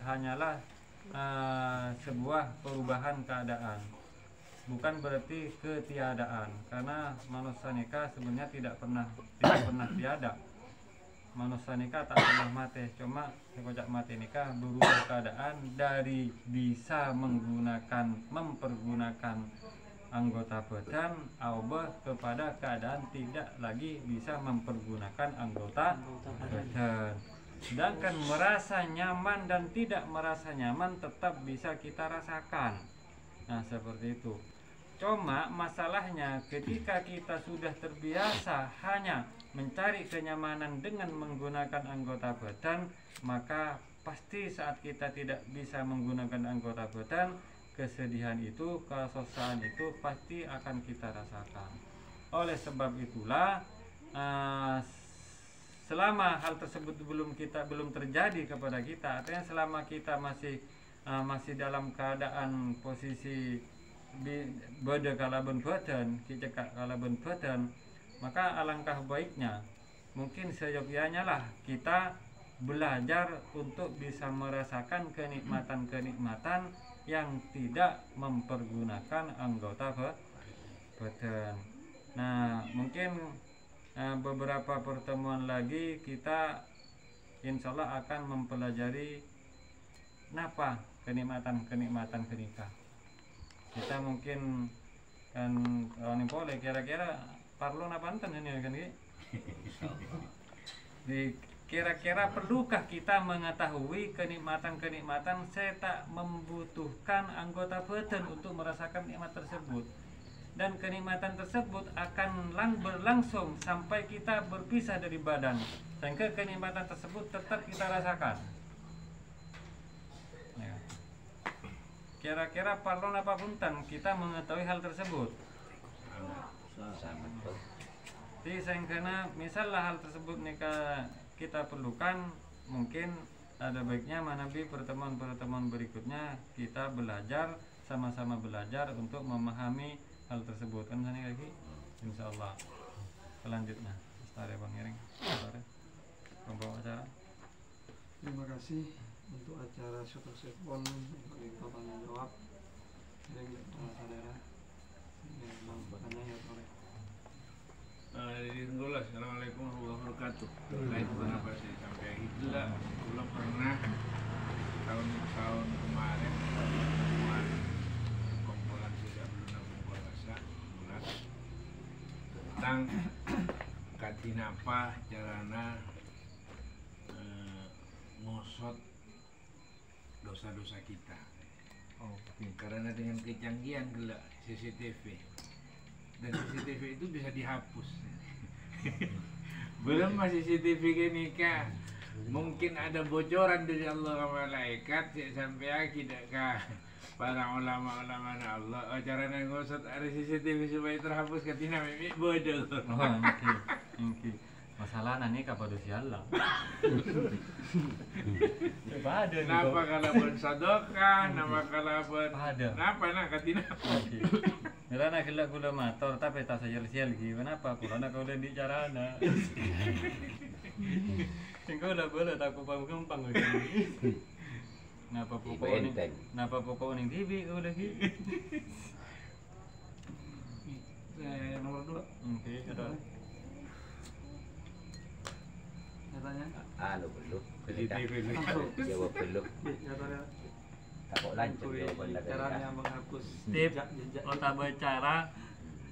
hanyalah sebuah perubahan keadaan, bukan berarti ketiadaan, karena manusia nikah sebenarnya tidak pernah tiada. Manusia nikah tak pernah mati, cuma sekojak mati nikah berubah keadaan dari bisa mempergunakan anggota badan Allah kepada keadaan tidak lagi bisa mempergunakan anggota badan. Sedangkan merasa nyaman dan tidak merasa nyaman tetap bisa kita rasakan. Nah, seperti itu. Cuma masalahnya ketika kita sudah terbiasa hanya mencari kenyamanan dengan menggunakan anggota badan, maka pasti saat kita tidak bisa menggunakan anggota badan, kesedihan itu, kesusahan itu pasti akan kita rasakan. Oleh sebab itulah selama hal tersebut belum terjadi kepada kita, artinya selama kita masih dalam keadaan posisi beda kalaban badan, kicekak kalaban badan, maka alangkah baiknya mungkin seyogyanya lah kita belajar untuk bisa merasakan kenikmatan-kenikmatan yang tidak mempergunakan anggota badan. Nah, mungkin beberapa pertemuan lagi kita insya Allah akan mempelajari napa kenikmatan kenikah. Kita mungkin kan ini boleh kira-kira parlo napa enten ini kan di kira-kira perlukah kita mengetahui kenikmatan saya tak membutuhkan anggota badan untuk merasakan nikmat tersebut, dan kenikmatan tersebut akan berlangsung sampai kita berpisah dari badan, sehingga kenikmatan tersebut tetap kita rasakan. Ya. Kira-kira parlon apa punten kita mengetahui hal tersebut. Jadi sehingga misalnya hal tersebut kita perlukan, mungkin ada baiknya manabi pertemuan berikutnya kita belajar sama-sama belajar untuk memahami hal tersebut kan sana lagi insyaallah. Selanjutnya Ustaz Bang Iring, pembawa acara. Terima kasih untuk acara Syukur Sepon untuk tanya jawab. Assalamualaikum warahmatullahi wabarakatuh. Terkait kenapa saya sampai itulah, belum pernah tahun-tahun kemarin pertemuan kumpulan tidak belum puasa bulan tentang katinapa carana ngosot dosa-dosa kita. Karena dengan kecanggihan gila CCTV dan CCTV itu bisa dihapus. Belum masih CCTV gini kah? Mungkin ada bocoran dari Allah ke malaikat sampai tidak kah? Para ulama-ulama Allah caranya ngosot ada CCTV supaya terhapus katina mimi bodoh. Oke. Masalah nani kepada si Allah. Coba ada nih. Napa kalau pun sadokah, nama kalau pun ada. Napa nak katina? Karena kalau gula motor tapi tak sayal-sayal gitu. Kenapa? Karena kau di carana. Tinggal lah boleh tak kumpang-kumpang lagi. Napa pokok ning TV kau lagi? Nomor 2. Oke, ada. Nyatanya Belum. CCTV Jawab belum. nyatanya Tak kok lanjut jawaban lagi. caranya menghapus Tip jejak otak cara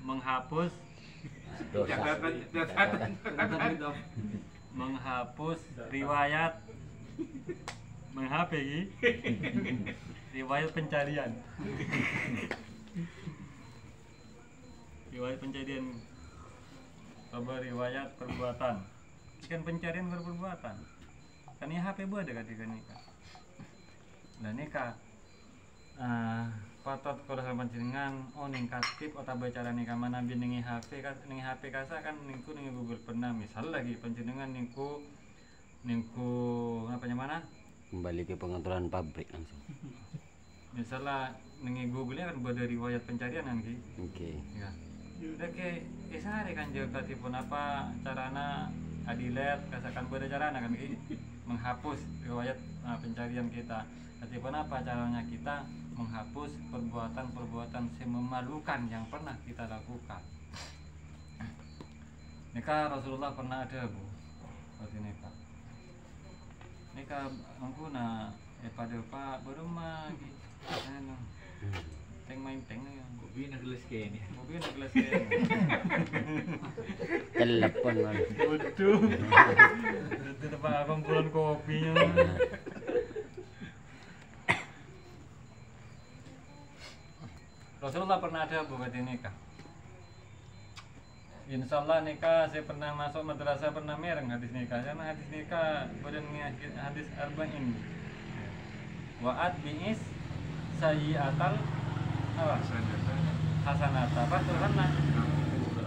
menghapus Dosa. catatan hidup. menghapus riwayat riwayat pencarian coba riwayat perbuatan kan pencarian perbuatan kan ini HP bu ada ketika nikah dan nikah patot kalau sama panjenengan ning katip atau bacara nikah mana bin ning HP kasa kan ningku ning Google pernah misal lagi panjenengan ningku apanya mana Kembali ke pengaturan pabrik langsung. misalnya ning Google kan buat dari riwayat pencarian kan ki Oke. ya udah ke sehari kan jaga tipun apa carana adilet kasakan pada carana kan ki menghapus riwayat pencarian kita tipun apa caranya kita menghapus perbuatan-perbuatan yang memalukan yang pernah kita lakukan. Nikah Rasulullah pernah ada bu, waktu nikah. Nikah angkuna pada pak berumah, anu, teng main teng ya. Kopi nak gelas kain ya. Mobil nak gelas kain. Telepon man. Waduh, itu tempat kumpulan kopinya. Rasulullah pernah ada buat nikah. Insya Allah nikah saya pernah masuk madrasah pernah mereng hadis nikah karena hadis nikah badan hadis arba'in. Wa'at bi'is sayyi'atal hasanata faturhanna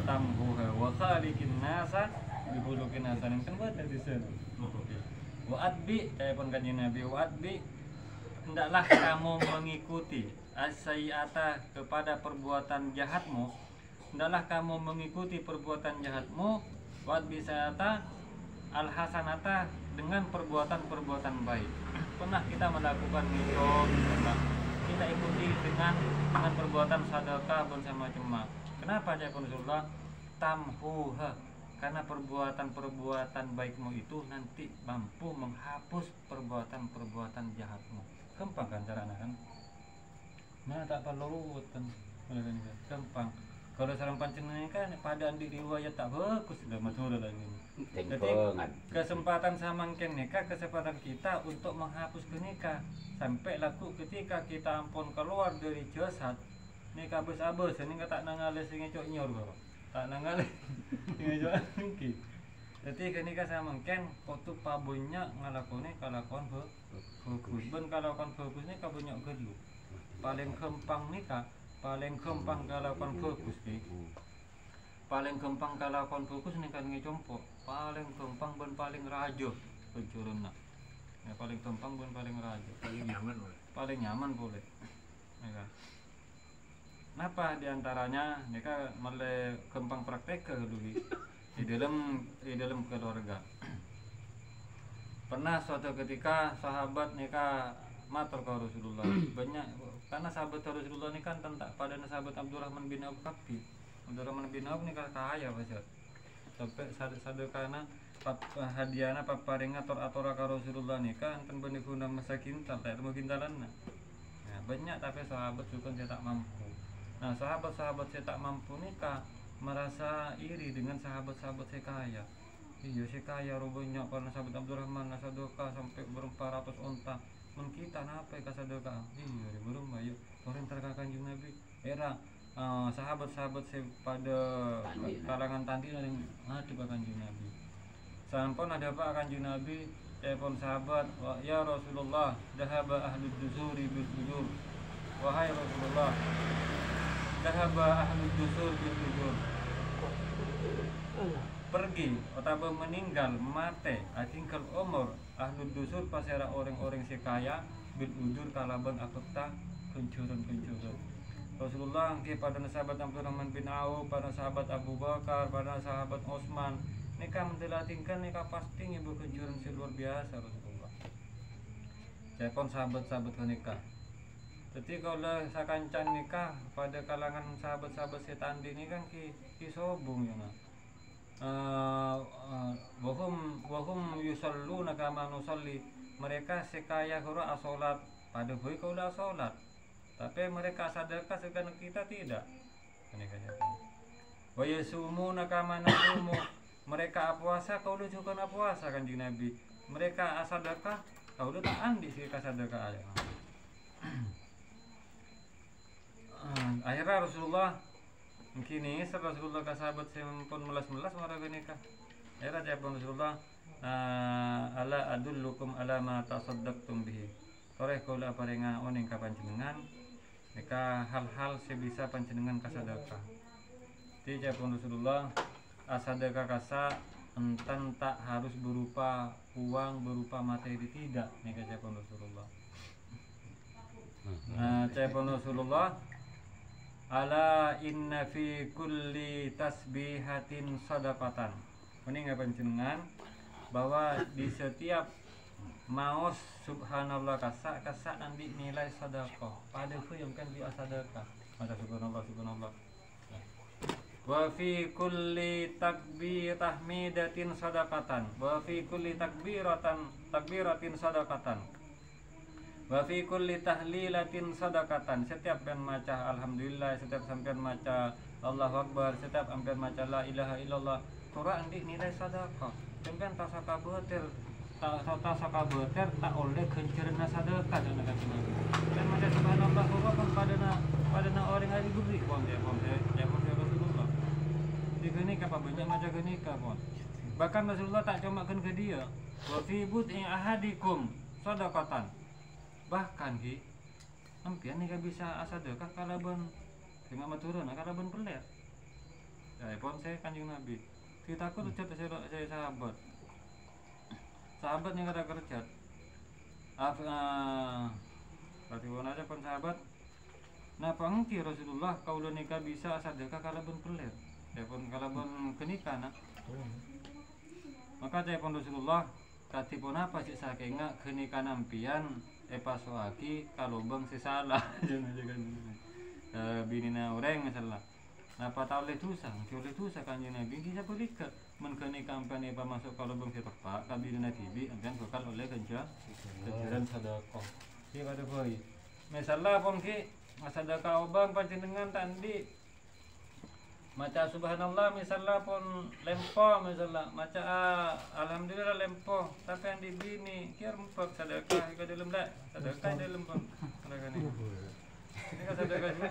tamhuha wa khaliqin nasa bihulukin hasanin kan buat hadis itu. Wa'at bi telepon kanjeng Nabi wa'at bi hendaklah kamu mengikuti as-sayyi'ata kepada perbuatan jahatmu. Hendaklah kamu mengikuti perbuatan jahatmu wa'at bisayata al-hasanata dengan perbuatan-perbuatan baik. Pernah kita melakukan itu, kita ikuti dengan perbuatan sedekah bersama jemaah. Kenapa ya Rasulullah? Tamhuha, karena perbuatan-perbuatan baikmu itu nanti mampu menghapus perbuatan-perbuatan jahatmu. Gampang kan caranya kan? Nah tak perlu kan, gampang. Kalau sarang panjenengan kan padaan di riwayat tak bagus sudah matur lagi. Jadi kesempatan samangken nikah, kesempatan kita untuk menghapus nikah sampai laku ketika kita ampun keluar dari jasad nikah abus-abus ini tak nangale sing cok nyor kok. Tak nangale sing cok engki. Jadi kenika samangken kotu pabunya ngalakone kalakuan bagus. Ben kalakuan bagus nikah banyak gelu. Paling gampang nikah paling gampang kalakuan bagus ki. Paling gampang kalakuan bagus nih kan ngecompo. Paling gampang ben paling rajo bojorona. Ya paling gampang ben paling rajo. Paling nyaman boleh. Paling nyaman boleh. Ya. Napa diantaranya mereka mulai gampang praktek ke dulu di dalam keluarga. Pernah suatu ketika sahabat nikah matur ka Rasulullah. Banyak karena sahabat Rasulullah ini kan tentak pada sahabat Abdurrahman bin Auf Kafi. Abdurrahman bin Auf ini kaya pasar. Sampai sadekana hadiahna paparinga ator-atora ka Rasulullah nikah enten benih guna masa kintal tak mau kintalanna. Nah, banyak tapi sahabat juga saya tak mampu. Nah, sahabat-sahabat saya tak mampu nikah merasa iri dengan sahabat-sahabat saya kaya. Iya saya kaya rupanya karena sahabat Abdurrahman sedekah sampai berapa ratus onta. Men kita napa ka sedekah? Iya di rumah yuk. Orang terkakan Nabi. Era sahabat-sahabat saya pada kalangan tadi yang mati ka Kanjeng Nabi. Sampun ada apa Kanjeng Nabi telepon sahabat, ya Rasulullah, dahaba ahlud dusuri bil ujur. Wahai Rasulullah, dahaba ahlud dusur bil ujur. Pergi atau meninggal mate atingkal umur ahlud dusur pasera orang-orang sekaya bil ujur kalaban akta kencurun-kencurun. Rasulullah kepada sahabat Abdurrahman bin Auf, para sahabat Abu Bakar, para sahabat Utsman, nikah mentelatingkan nikah pasti ibu kencurun luar biasa Rasulullah. Japon sahabat-sahabat nikah. Jadi kalau sakancan nikah pada kalangan sahabat-sahabat setan ini kan ki sobung ya. Wahum yusalluna kama nusalli. Mereka sekaya kura salat pada boy kau dah salat. Tapi mereka sedekah sedangkan kita tidak. Wa yasumuna kama nasumu. Mereka puasa kau lu juga puasa Kanjeng Nabi. Mereka sedekah kau lu tak andi sih sedekah aja. Akhirnya Rasulullah mungkin ini Rasulullah ke sahabat sempun melas-melas orang nikah. Akhirnya jawab Rasulullah, ala adullukum ala ma tasaddaqtum bihi. Koreh kula paringa oning ka panjenengan nika hal-hal sebisa panjenengan kasadekah. Ti jawab Rasulullah, asadekah kasa enten tak harus berupa uang, berupa materi tidak nika jawab Rasulullah. Jawab Rasulullah, ala inna fi kulli tasbihatin sadaqatan. Ini nggak panjenengan bahwa di setiap maos subhanallah kasa andi nilai sedekah. Pada ku yang kan dia sedekah. Maka subhanallah. Wa fi kulli tahmidatin sadaqatan. Wa fi kulli takbiratin sadaqatan. Wa fi kulli tahlilatin sadaqatan. Setiap yang maca alhamdulillah, setiap sampean maca Allahu Akbar, setiap sampean maca la ilaha illallah, Quran di nilai sedekah. Sampean tak sakabeter, tak oleh kencerna sedekah dan kata dan maca subhanallah Quran pada orang hari beri pon ya Rasulullah. Di gini kapal banyak maca gini kapon. Bahkan Rasulullah tak comakan ke dia. Wa fi bud'i ahadikum sadaqatan. Bahkan ki ampian nih bisa asadekah kalaban tengah maturun kalaban peler. Ya pon saya Kanjeng Nabi. Kita aku ucap saya sahabat yang kata kerja. Berarti aja pun sahabat. Nah pangki Rasulullah kalau nikah bisa asadekah kalaban peler. Ya pun kalaban kenikah nak. Maka saya pun Rasulullah katipun apa sih sakenga kenikah nampian pasoaki kalau bang si salah jangan binina orang misalnya napa tahu oleh dosa Kanjeng Nabi kita berikat menkeni kampanye masuk kalau bang si tepak kabinina tibi ampian bakal oleh kenjaran sedekah ki pada boy misalnya pun ki sedekah obang panjenengan tandi maca subhanallah misalnya pun lempo misalnya maca alhamdulillah lempo tapi yang dibini kira empat sedekah ke dalam dak sedekah dalam pun mereka ni ini kan sedekah juga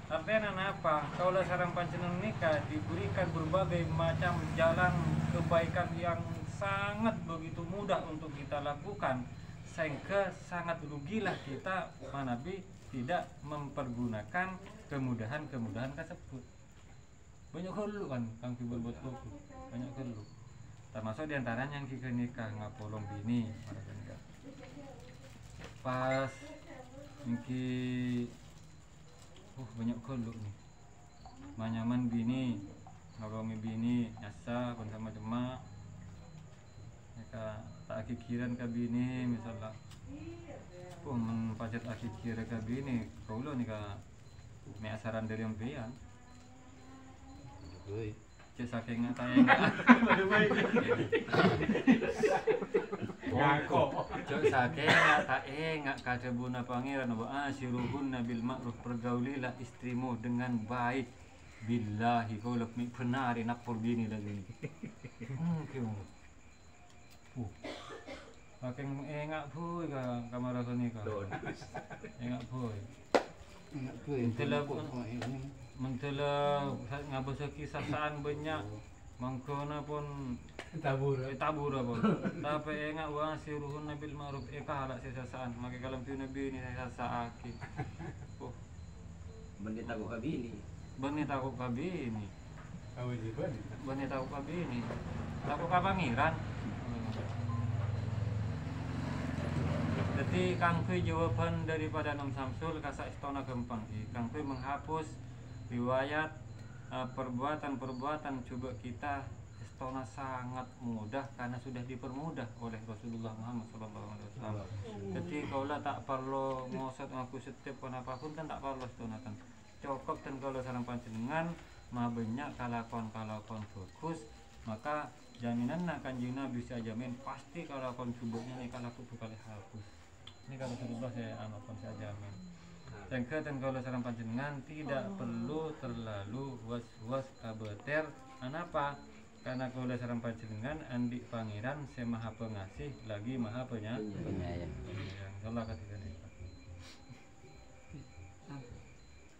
tapi apa kalau sarang panjenengan nikah diberikan berbagai macam jalan kebaikan yang sangat begitu mudah untuk kita lakukan sehingga sangat rugilah kita manabi tidak mempergunakan kemudahan tersebut. Banyak hulu kan kang kibul buat buku banyak hulu termasuk diantaranya yang kita nikah ngapolong bini pas mungki banyak hulu nih manyaman bini ngolongi bini nyasa bersama jemaah mereka tak kikiran ke bini misalnya men pacet aki kira ka bini kaulo ni ka me asaran dari ampian. Cek saking tayang. Ngaco. Cek saking ngak kacebuna pangeran wa asiruhun nabil ma'ruf, pergaulilah istrimu dengan baik. Billahi kau mi penari nak bini lagi. Saking engak boy ka kamar sini ka. Engak boy. Mentela ngabasa kisah saan banyak mangkona pun tabur pun. Tapi engak wa siruhun nabil ma'ruf halak sesasaan make kalam tu nabi ni sasaaki. Oh, Benda takut ke bini. bani takut ka bini. Kewajiban. Bani takut ka bini. Takut ka pangeran. Jadi kangkui jawaban daripada Nam Samsul kasa istana gempang. Kangkui menghapus riwayat perbuatan-perbuatan coba kita istana sangat mudah karena sudah dipermudah oleh Rasulullah Muhammad SAW. Jadi kaulah tak perlu ngosot ngaku setiap apapun kan tak perlu istana kan. Cukup dan kalau sarang panjenengan mah banyak kalakon fokus maka jaminan nak kanjeng Nabi bisa jamin pasti kalakon subuknya nih kalakon kali hapus. Ini kalau Rasulullah saya amalkan saya jamin. Dan kalau sarang panjenengan tidak perlu terlalu was-was kabeter. Kenapa? Karena kalau sarang panjenengan andi pangeran saya maha pengasih lagi maha penyayang. Allah katakan itu.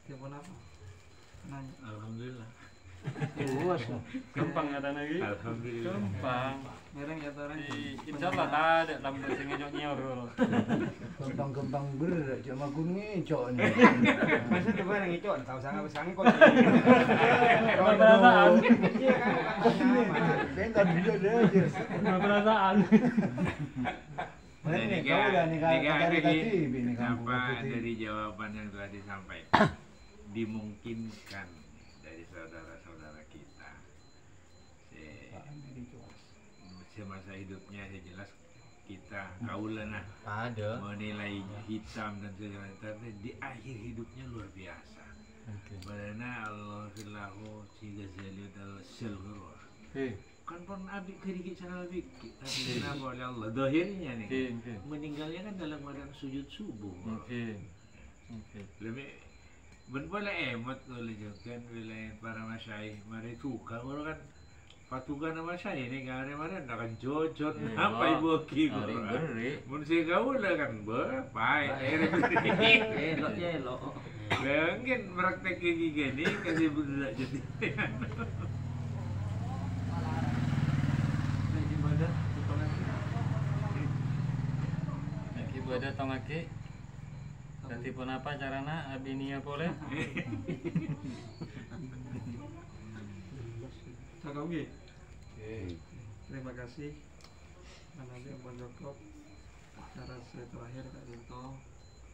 Telepon apa? Nanya. Alhamdulillah. Gampang kata lagi. Alhamdulillah. Gampang. Mereng kata orang. Insyaallah tak ada lambat sing nyok dulu. Gampang-gampang ber, cuma kuning cok ni. Masa tu barang itu tahu sangat besar kau. Perasaan. Iya kan? Benda dia je. Perasaan. Mana ni kau dah ni kata bini kamu. Apa dari jawaban yang telah disampaikan dimungkinkan dari saudara-saudara kita semasa hidupnya jelas kita kaulana Ada. menilai hitam dan segala tapi di akhir hidupnya luar biasa. Karena Allah filahu si Ghazali dal silhur. Kan pun abik kerikit sana abik tapi kenapa oleh Allah dohirnya nih meninggalnya kan dalam keadaan sujud subuh. Lebih berbala emot oleh jokan wilayah para masyayikh mari tukang orang kan patugan nama saya ini kan mana nak jojot apa ibu kiku mun si kau lah kan baik Elok. mungkin praktek gigi gini kasih berat jadi Naik ibadah, tukang lagi. Ibadah tongaki. Dadi pun apa carana abinia boleh? Oke. Terima kasih. Nanti Abang Joko. Cara saya terakhir Kak Dito.